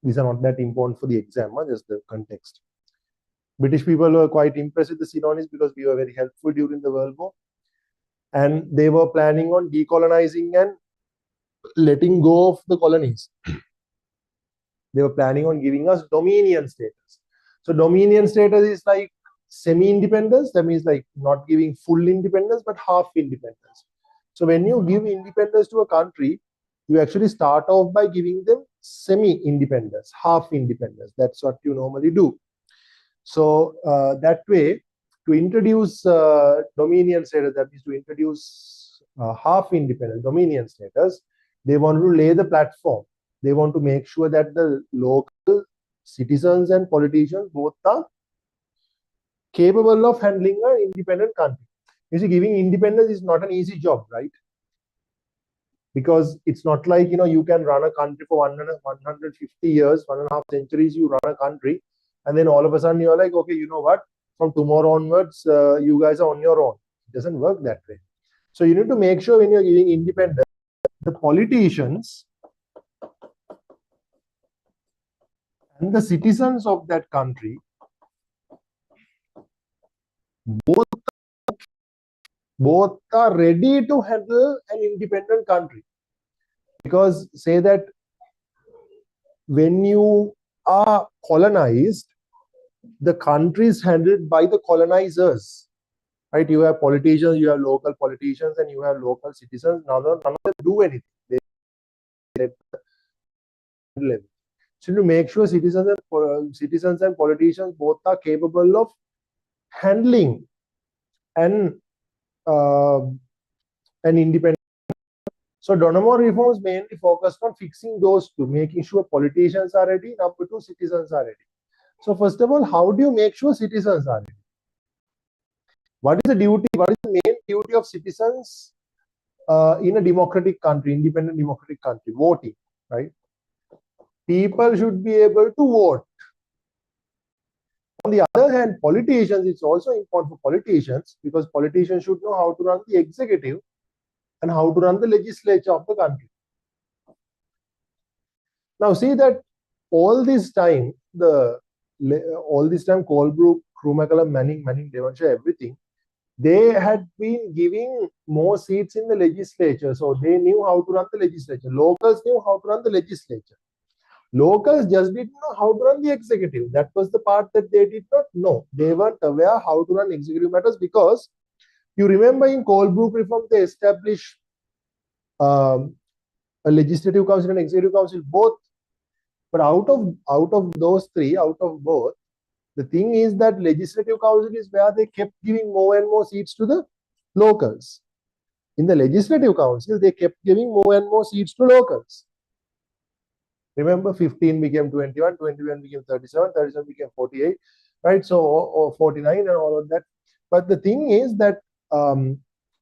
These are not that important for the exam, just the context. British people were quite impressed with the Ceylonese because we were very helpful during the World War. And they were planning on decolonizing and letting go of the colonies. They were planning on giving us dominion status. So dominion status is like semi-independence. That means like not giving full independence, but half independence. So when you give independence to a country, you actually start off by giving them semi-independence, half independence. That's what you normally do. So that way, to introduce dominion status, that is to introduce half independent dominion status, they want to lay the platform. They want to make sure that the local citizens and politicians both are capable of handling an independent country. You see, giving independence is not an easy job, right? Because it's not like, you can run a country for 150 years, 1.5 centuries, you run a country, and then all of a sudden you're like, okay, you know what? From tomorrow onwards, you guys are on your own. It doesn't work that way. So you need to make sure when you're giving independence, the politicians and the citizens of that country both are ready to handle an independent country. Because say that when you are colonized, the country is handled by the colonizers, right? You have politicians, you have local politicians, and you have local citizens. None of them do anything. They handle everything. So to make sure citizens and politicians both are capable of handling and independent. So Donomo reforms mainly focused on fixing those two, making sure politicians are ready. Number two, citizens are ready. So first of all, how do you make sure citizens are ready? What is the duty? What is the main duty of citizens in a democratic country, independent democratic country? Voting, right? People should be able to vote. On the other hand, politicians, it's also important for politicians because politicians should know how to run the executive and how to run the legislature of the country. Now see that all this time, Colebrook, Krumakalam, Manning, Devonshire, everything, they had been giving more seats in the legislature. So they knew how to run the legislature. Locals knew how to run the legislature. Locals just didn't know how to run the executive. That was the part that they did not know. They weren't aware how to run executive matters because you remember in Colebrook reform, they established a legislative council and executive council both. But out of those three, out of both, the thing is that legislative council is where they kept giving more and more seats to the locals. In the legislative council, they kept giving more and more seats to locals. Remember, 15 became 21, 21 became 37, 37 became 48, right? So, or 49 and all of that. But the thing is that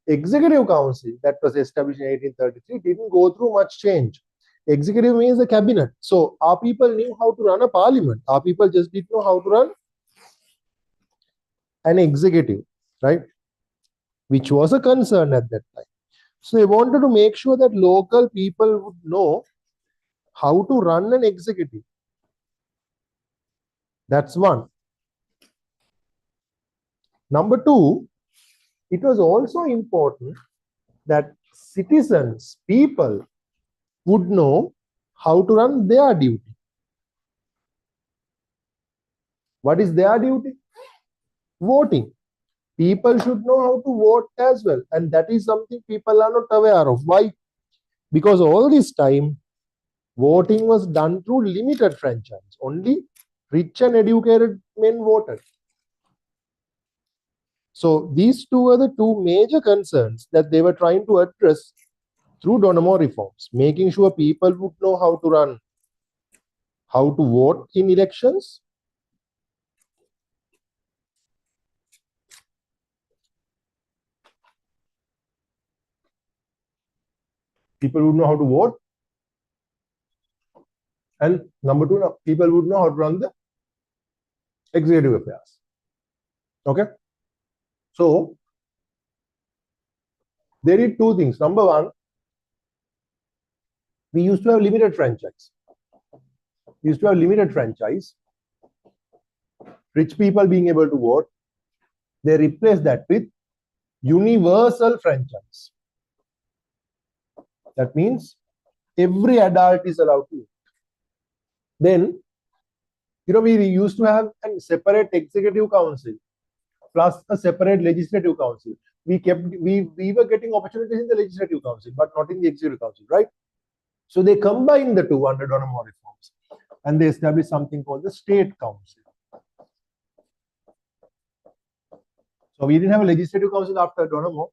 executive council that was established in 1833 didn't go through much change. Executive means the cabinet. So our people knew how to run a parliament. Our people just didn't know how to run an executive, right? Which was a concern at that time. So they wanted to make sure that local people would know how to run an executive. That's one. Number two, it was also important that citizens, people would know how to run their duty. What is their duty? Voting. People should know how to vote as well. And that is something people are not aware of. Why? Because all this time, voting was done through limited franchise. Only rich and educated men voted. So these two were the two major concerns that they were trying to address through Donomo reforms, making sure people would know how to run, how to vote in elections, people would know how to vote, and number two, people would know how to run the executive affairs. Okay? So they did two things. Number one, we used to have limited franchise. We used to have limited franchise. Rich people being able to vote. They replaced that with universal franchise. That means every adult is allowed to vote. Then, we used to have a separate executive council plus a separate legislative council. We were getting opportunities in the legislative council, but not in the executive council, right? So they combined the two under Donomo reforms, and they established something called the state council. So we didn't have a legislative council after Donomo.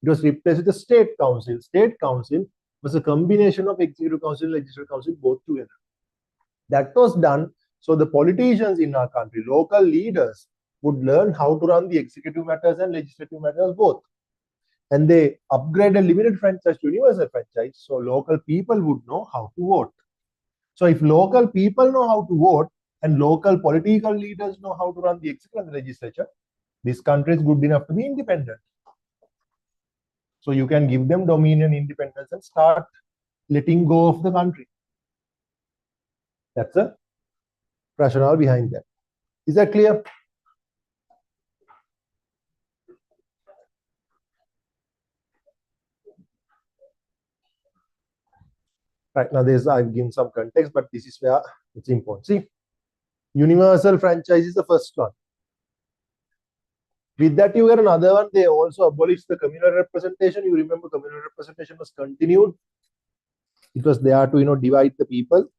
It was replaced with the state council. State council was a combination of executive council and legislative council both together. That was done so the politicians in our country, local leaders, would learn how to run the executive matters and legislative matters both. And they upgraded limited franchise to universal franchise, so local people would know how to vote. So if local people know how to vote and local political leaders know how to run the executive and the legislature, this country is good enough to be independent. So you can give them dominion, independence, and start letting go of the country. That's a rationale behind that. Is that clear? Right now, I've given some context, but this is where it's important. See, universal franchise is the first one. With that, you get another one. They also abolished the communal representation. You remember, communal representation was continued. It was there to divide the people.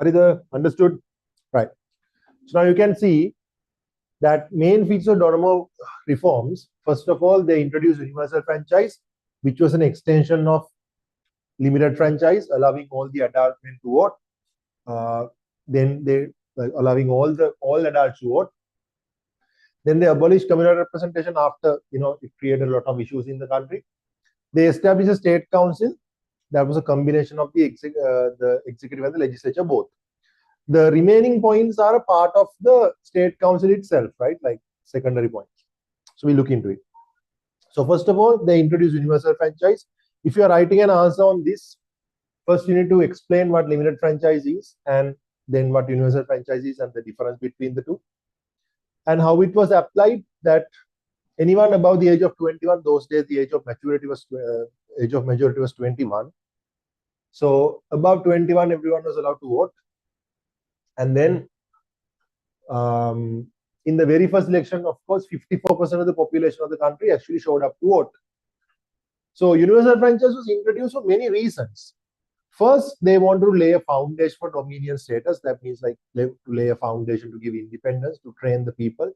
Harida, understood? Right. So now you can see that main features of Donomo reforms. First of all, they introduced universal franchise, which was an extension of limited franchise, allowing all the adult men to vote. Then they allowing all adults to vote. Then they abolished communal representation after it created a lot of issues in the country. They established a state council that was a combination of the executive and the legislature both. The remaining points are a part of the state council itself, right? Like secondary points. So we look into it. So first of all, they introduce universal franchise. If you are writing an answer on this, first you need to explain what limited franchise is and then what universal franchise is and the difference between the two. And how it was applied, that anyone above the age of 21, those days the age of majority was 21. So above 21, everyone was allowed to vote. And then in the very first election, of course, 54% of the population of the country actually showed up to vote. So universal franchise was introduced for many reasons. First, they want to lay a foundation for dominion status. That means like to lay a foundation to give independence, to train the people.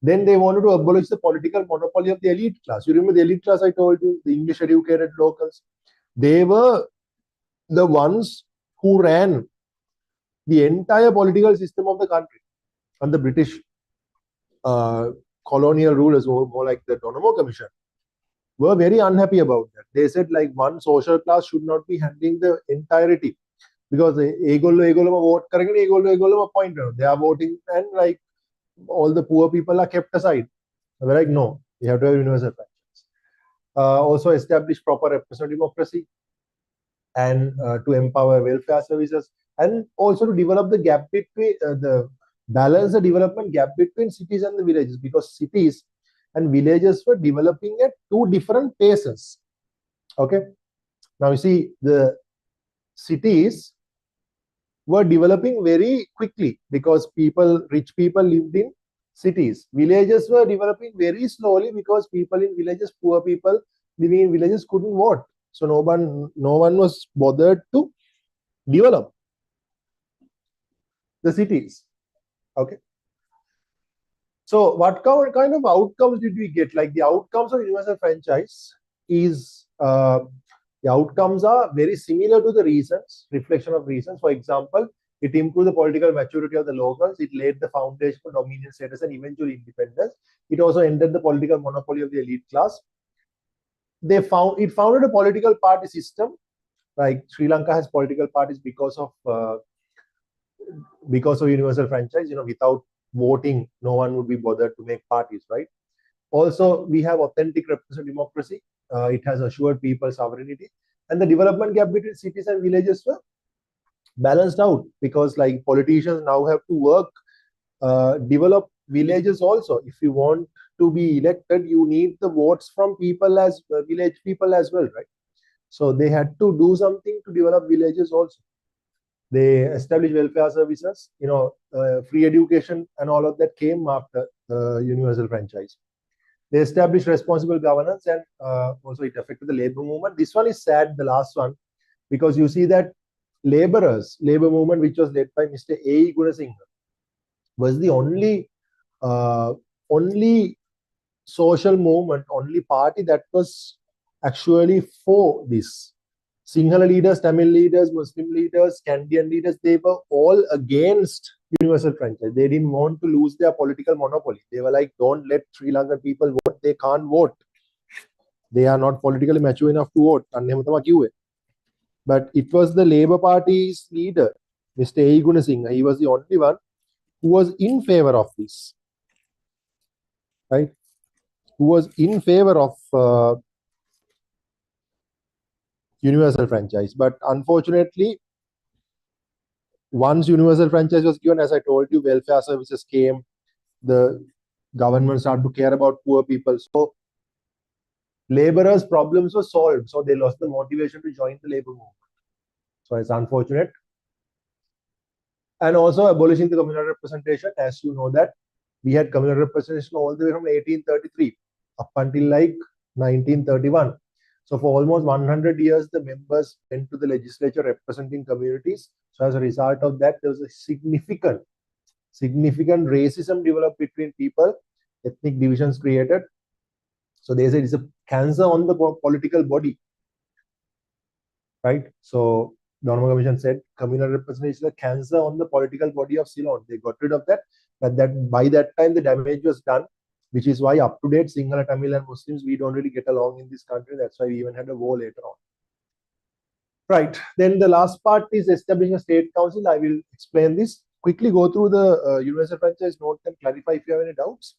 Then they wanted to abolish the political monopoly of the elite class. You remember the elite class I told you, the English educated locals? They were the ones who ran the entire political system of the country. And the British colonial rulers, or more like the Donomo Commission, were very unhappy about that. They said like one social class should not be handling the entirety, because they are voting and like all the poor people are kept aside. We're like, no, you have to have universal franchise. Also establish proper representative democracy and to empower welfare services, and also to develop the gap between balance the development gap between cities and the villages, because cities and villages were developing at two different paces. Okay. Now you see the cities were developing very quickly because rich people lived in cities. Villages were developing very slowly because people in villages, poor people living in villages couldn't vote. So no one was bothered to develop the cities. Okay. So what kind of outcomes did we get? Like the outcomes of universal franchise is the outcomes are very similar to the reasons, reflection of reasons. For example, it improved the political maturity of the locals. It laid the foundation for dominion status and eventual independence. It also ended the political monopoly of the elite class. It founded a political party system. Like Sri Lanka has political parties because of universal franchise. Without voting, no one would be bothered to make parties, right? Also, we have authentic representative democracy. It has assured people sovereignty, and the development gap between cities and villages were balanced out, because like politicians now have to work, develop villages also. If you want to be elected, you need the votes from people as village people as well, right? So they had to do something to develop villages also. They established welfare services, free education and all of that came after universal franchise. They established responsible governance, and also it affected the labor movement. This one is sad, the last one, because you see that labor movement, which was led by Mr. A. Gunasinghe, was the only social movement, only party that was actually for this. Sinhala leaders, Tamil leaders, Muslim leaders, Canadian leaders, they were all against universal franchise. They didn't want to lose their political monopoly. They were like, don't let Sri Lankan people vote. They can't vote. They are not politically mature enough to vote. But it was the Labour Party's leader, Mr. A. Gunasinghe. He was the only one who was in favor of this. Right? Who was in favor of universal franchise. But unfortunately, once universal franchise was given, as I told you, welfare services came, the government started to care about poor people. So laborers' problems were solved. So they lost the motivation to join the labor movement. So it's unfortunate. And also abolishing the communal representation. As you know that we had communal representation all the way from 1833 up until like 1931. So for almost 100 years, the members went to the legislature representing communities. So as a result of that, there was a significant racism developed between people, ethnic divisions created. So they said it's a cancer on the political body, right? So the Normal Commission said communal representation is a cancer on the political body of Ceylon. They got rid of that, but that by that time the damage was done, which is why up to date Sinhala, Tamil, and Muslims we don't really get along in this country. That's why we even had a war later on. Right. Then the last part is establishing a state council. I will explain this. Quickly go through the universal franchise note and clarify if you have any doubts.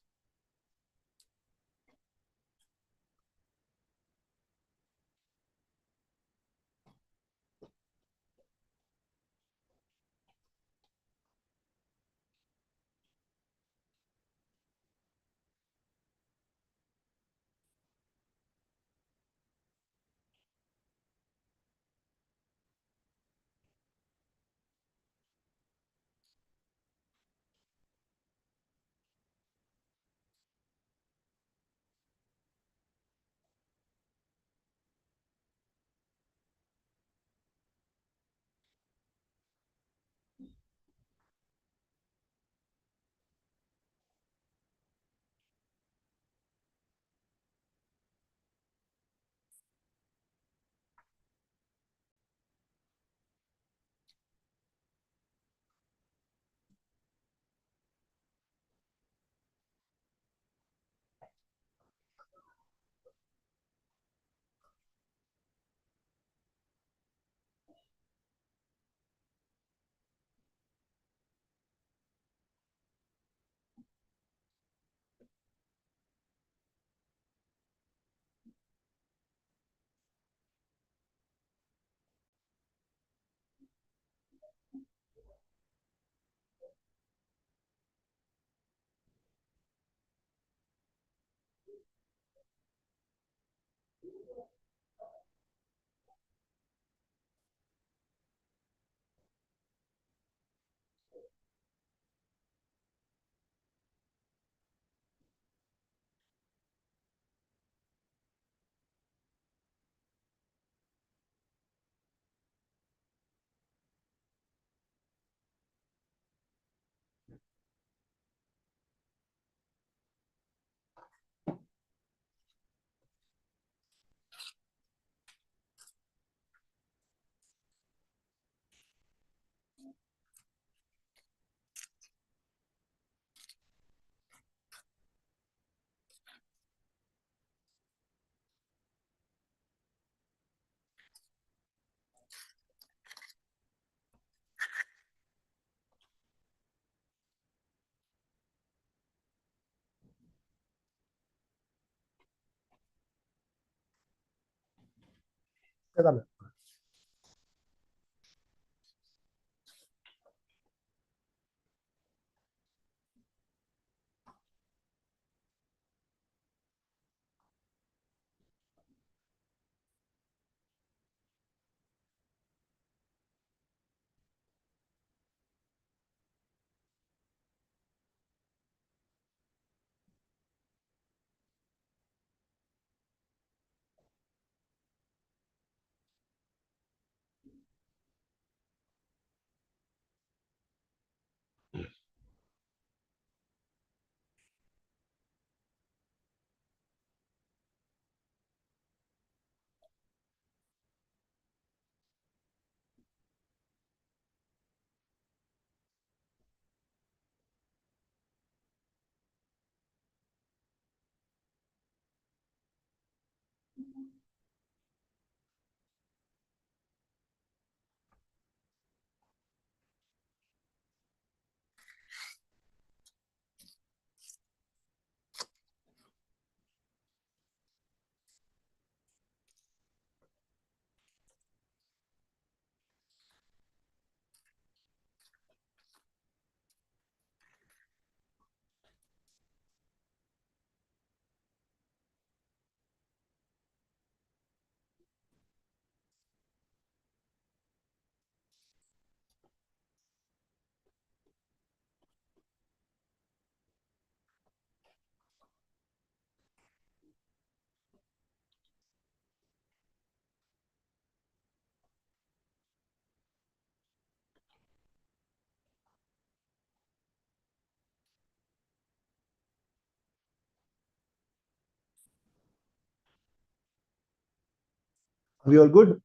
We all good?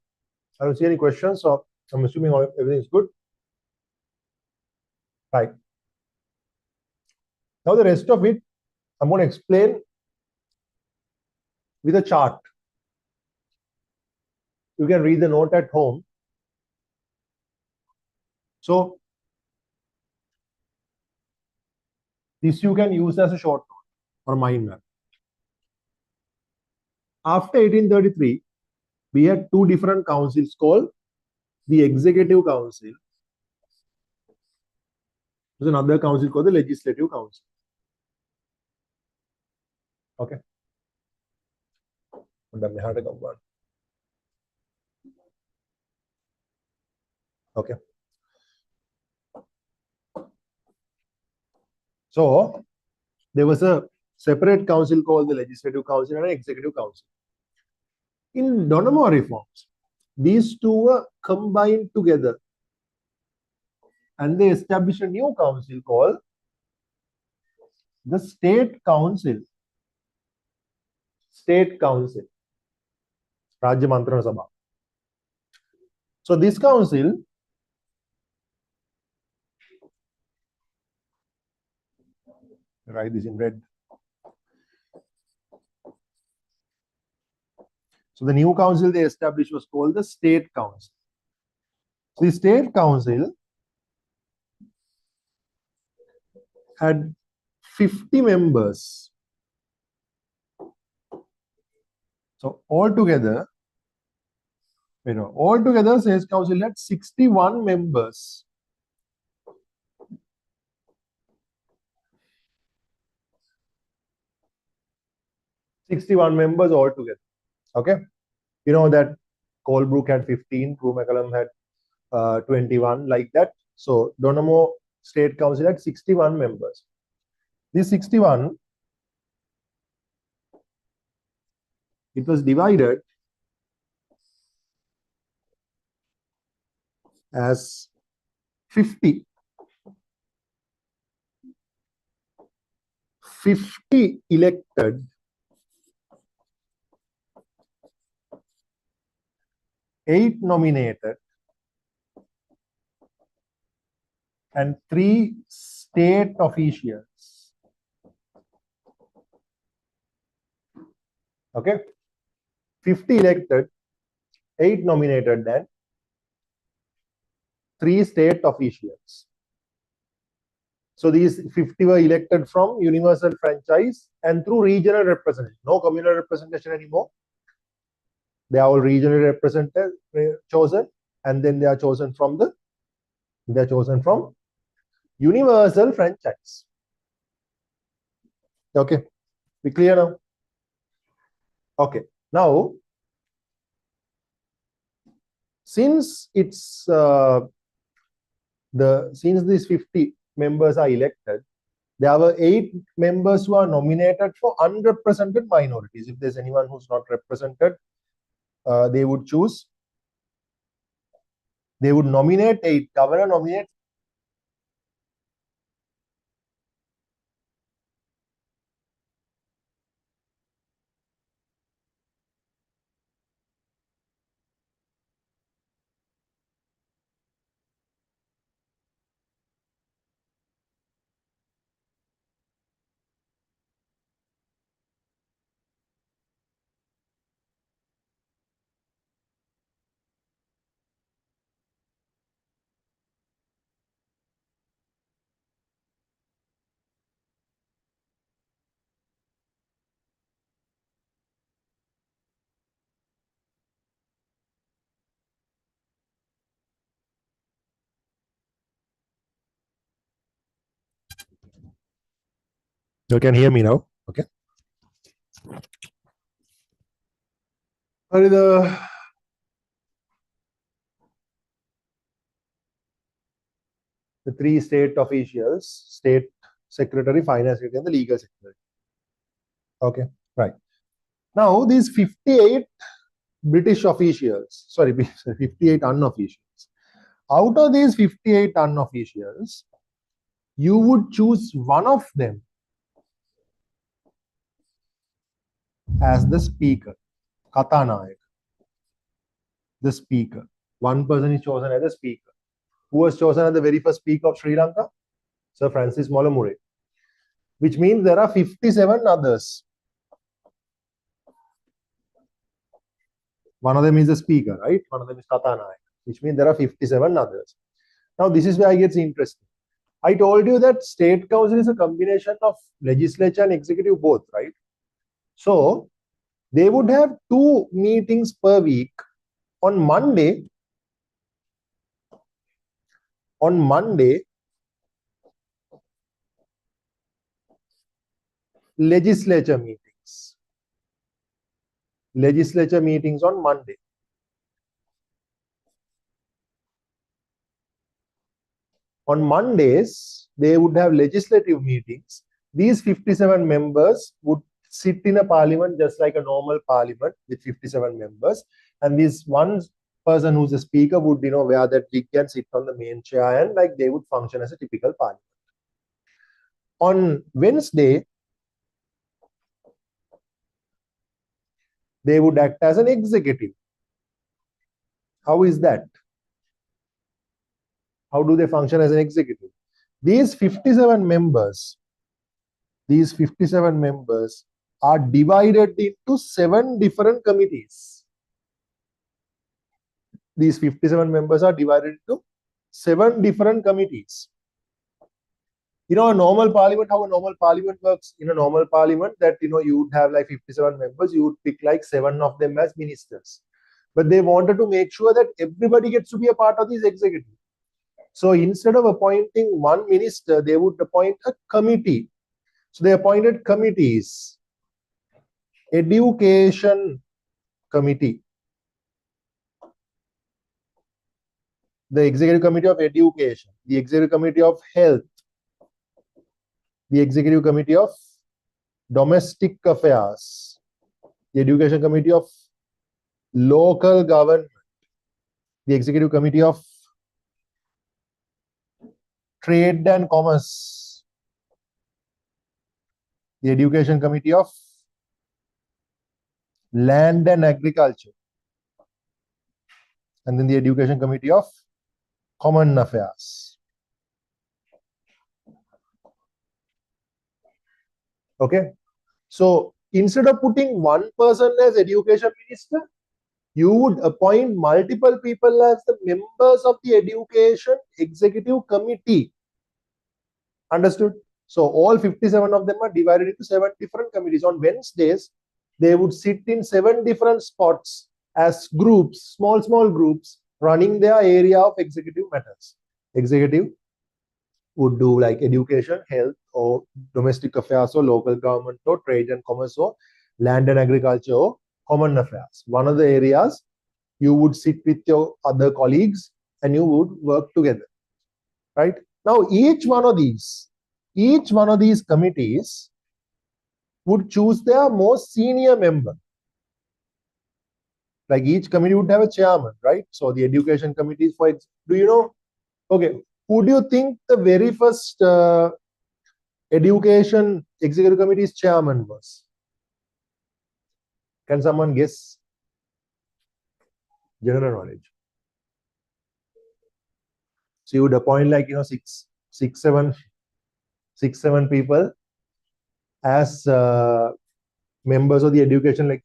I don't see any questions, so I'm assuming everything is good. Right. Now the rest of it, I'm going to explain with a chart. You can read the note at home. So this you can use as a short note or mind map. After 1833, we had two different councils called the Executive Council. There's another council called the Legislative Council. Okay. Okay. So there was a separate council called the Legislative Council and an Executive Council. In Donamo reforms, these two were combined together and they established a new council called the State Council. State Council. Rajya Mantrana Sabha. So this council write this in red. So the new council they established was called the State Council. So the State Council had 50 members. So altogether, State Council had 61 members. Altogether. Okay. You know that Colebrook had 15, Crewe McCallum had 21, like that. So Donamo State Council had 61 members. These 61, it was divided as 50. 50 elected, 8 nominated, and 3 state officials. Okay, 50 elected, 8 nominated, and 3 state officials. So these 50 were elected from universal franchise and through regional representation. No communal representation anymore. They are all regionally represented, chosen, and then they are chosen from universal franchise. Okay, we clear now? Okay, now since it's since these 50 members are elected, there were 8 members who are nominated for unrepresented minorities. If there's anyone who's not represented, they would choose. They would nominate 8. Governor nominates. You can hear me now. Okay. What are the 3 state officials, state secretary, finance secretary, and the legal secretary. Okay, right. Now these 58 British officials, sorry, 58 unofficials. Out of these 58 unofficials, you would choose one of them as the speaker, Katanayak. the speaker. One person is chosen as the speaker. Who was chosen as the very first speaker of Sri Lanka? Sir Francis Molamure. Which means there are 57 others. One of them is the speaker, right? One of them is Kathanayaka, which means there are 57 others. Now, this is where it gets interesting. I told you that State Council is a combination of legislature and executive both, right? So, they would have 2 meetings per week. On Monday, legislature meetings. Legislature meetings on Monday. On Mondays, they would have legislative meetings. These 57 members would sit in a parliament just like a normal parliament with 57 members. And this one person who's a speaker would, wear that wig and sit on the main chair, and like they would function as a typical parliament. On Wednesday, they would act as an executive. How is that? How do they function as an executive? These 57 members are divided into 7 different committees. These 57 members are divided into 7 different committees. A normal parliament, how a normal parliament works, in a normal parliament that, you would have like 57 members, you would pick like 7 of them as ministers. But they wanted to make sure that everybody gets to be a part of this executive. So instead of appointing one minister, they would appoint a committee. So they appointed committees. Education committee. The executive committee of education. The executive committee of health. The executive committee of domestic affairs. The education committee of local government. The executive committee of trade and commerce. The education committee of land and agriculture. And then the education committee of common affairs. Okay. So instead of putting one person as education minister, you would appoint multiple people as the members of the education executive committee. Understood? So all 57 of them are divided into 7 different committees. On Wednesdays, they would sit in 7 different spots as groups, small groups, running their area of executive matters. Executive would do like education, health, or domestic affairs, or local government, or trade and commerce, or land and agriculture, or common affairs. One of the areas you would sit with your other colleagues and you would work together, right? Now, each one of these committees would choose their most senior member. Like each committee would have a chairman, right? So the education committee, do you know? Okay, who do you think the very first education executive committee's chairman was? Can someone guess? General knowledge. So you would appoint like, six, seven people as members of the education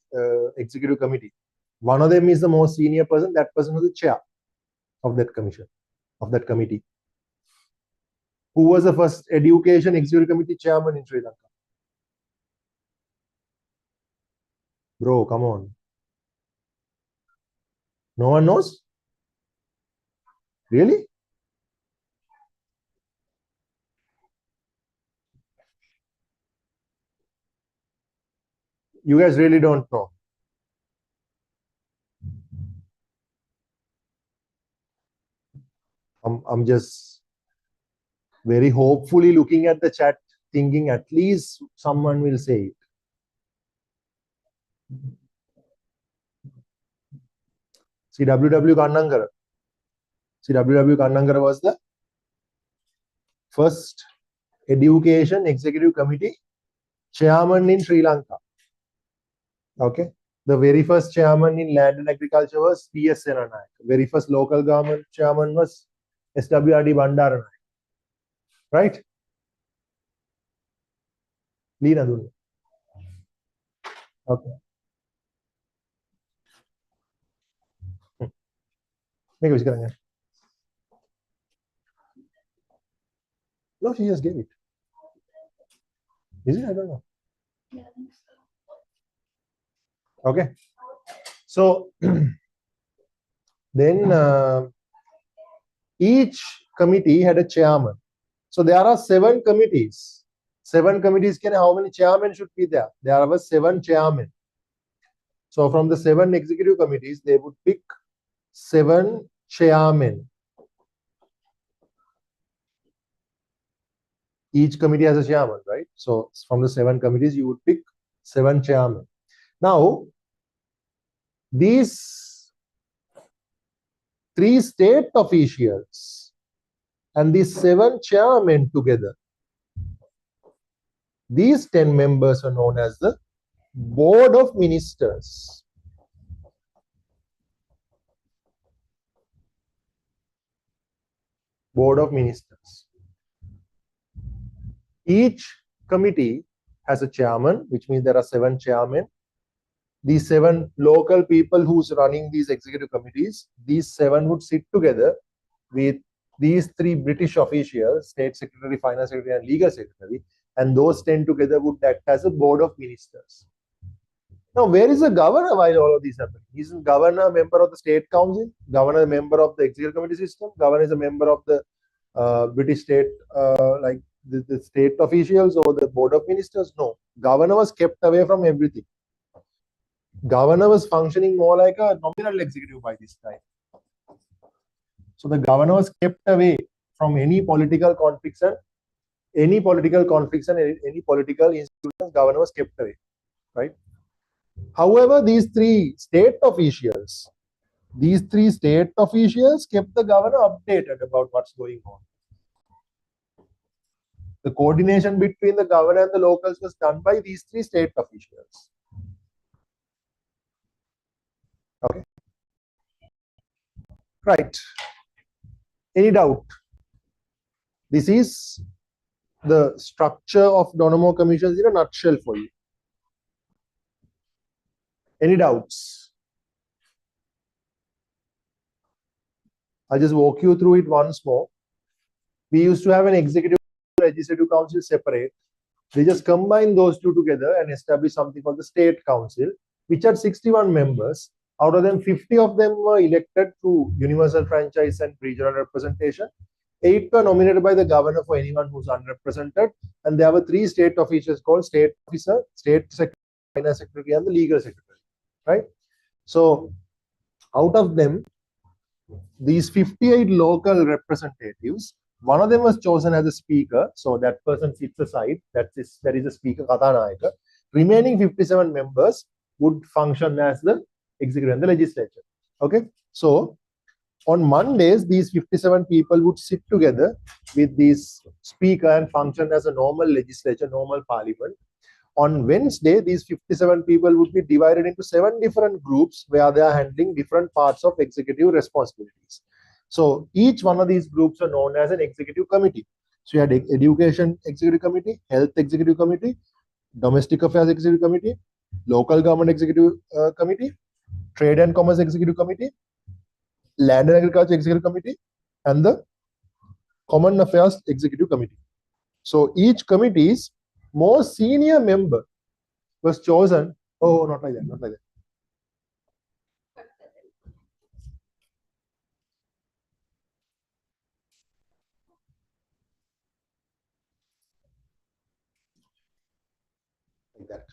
executive committee. One of them is the most senior person. That person was the chair of that commission, of that committee. Who was the first education executive committee chairman in Sri Lanka? Bro, come on. No one knows? Really? You guys really don't know. I'm just very hopefully looking at the chat, thinking at least someone will say it. See, W.W. Kannangara. See, W.W. Kannangara was the first education executive committee chairman in Sri Lanka. Okay. The very first chairman in land and agriculture was P.S. Senanayak. Very first local government chairman was S.W.R.D. Bandaranayak. Right? Lina Dunne. Okay. Make it. No, she just gave it. Is it? I don't know. Okay. So then each committee had a chairman. So there are 7 committees. 7 committees can how many chairmen should be there? There are 7 chairmen. So from the 7 executive committees, they would pick 7 chairmen. Each committee has a chairman, right? So from the 7 committees, you would pick 7 chairmen. Now, these 3 state officials and these 7 chairmen together, these 10 members are known as the Board of Ministers. Board of Ministers. Each committee has a chairman, which means there are 7 chairmen. These 7 local people who's running these executive committees, these 7 would sit together with these 3 British officials, State Secretary, Finance Secretary, and Legal Secretary, and those 10 together would act as a Board of Ministers. Now, where is the governor while all of these happen? He's a governor, member of the State Council, governor, member of the Executive Committee system, governor is a member of the British state, like the state officials or the Board of Ministers. No, governor was kept away from everything. Governor was functioning more like a nominal executive by this time. So the governor was kept away from any political conflicts and any political institutions. Governor was kept away, right? However, these 3 state officials kept the governor updated about what's going on. The coordination between the governor and the locals was done by these 3 state officials. Okay. Right. Any doubt? This is the structure of Donomo commissions in a nutshell for you. Any doubts? I'll just walk you through it once more. We used to have an executive legislative council separate. They just combine those 2 together and establish something called the State Council, which had 61 members. Out of them, 50 of them were elected through universal franchise and regional representation. 8 were nominated by the governor for anyone who's unrepresented. And there were 3 state officials called State Officer, State Secretary, Finance Secretary, and the Legal Secretary. Right? So, out of them, these 58 local representatives, one of them was chosen as a speaker. So that person sits aside. That is a speaker, Kathanayaka. Remaining 57 members would function as the executive and the legislature. Okay. So on Mondays, these 57 people would sit together with this speaker and function as a normal legislature, normal parliament. On Wednesday, these 57 people would be divided into 7 different groups where they are handling different parts of executive responsibilities. So each one of these groups are known as an executive committee. So you had education executive committee, health executive committee, domestic affairs executive committee, local government executive committee, trade and commerce executive committee, land and agriculture executive committee, and the common affairs executive committee. So each committee's most senior member was chosen. Oh, not like that, not like that. Like that.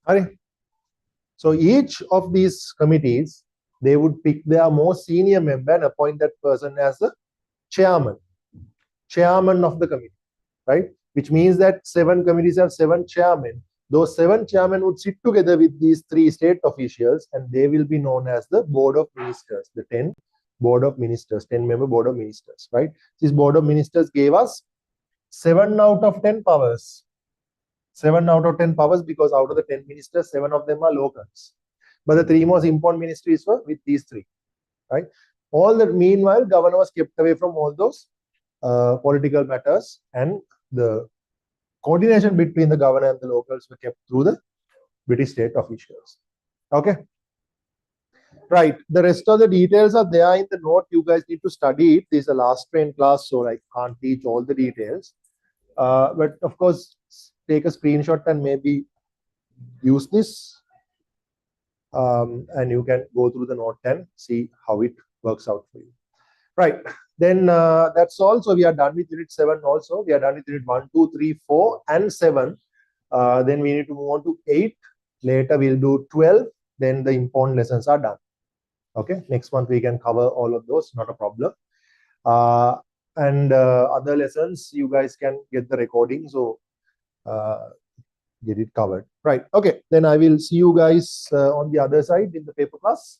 Right. So each of these committees, they would pick their most senior member and appoint that person as the chairman of the committee, right? Which means that 7 committees have 7 chairmen. Those 7 chairmen would sit together with these 3 state officials, and they will be known as the Board of Ministers, the 10 Board of Ministers, 10-member Board of Ministers, right? This Board of Ministers gave us 7 out of 10 powers. 7 out of 10 powers, because out of the 10 ministers, 7 of them are locals. But the 3 most important ministries were with these 3, right? All that meanwhile, governor was kept away from all those political matters, and the coordination between the governor and the locals were kept through the British state officials. Okay. Right. The rest of the details are there in the note. You guys need to study it. This is a last train class, so I can't teach all the details. But of course, take a screenshot and maybe use this. And you can go through the note and see how it works out for you. Right. Then that's all. So we are done with unit 7 also. We are done with unit 1, 2, 3, 4, and 7. Then we need to move on to 8. Later we'll do 12. Then the important lessons are done. Okay. Next month we can cover all of those. Not a problem. And other lessons, you guys can get the recording. So get it covered. Right. Okay. Then I will see you guys on the other side in the paper class.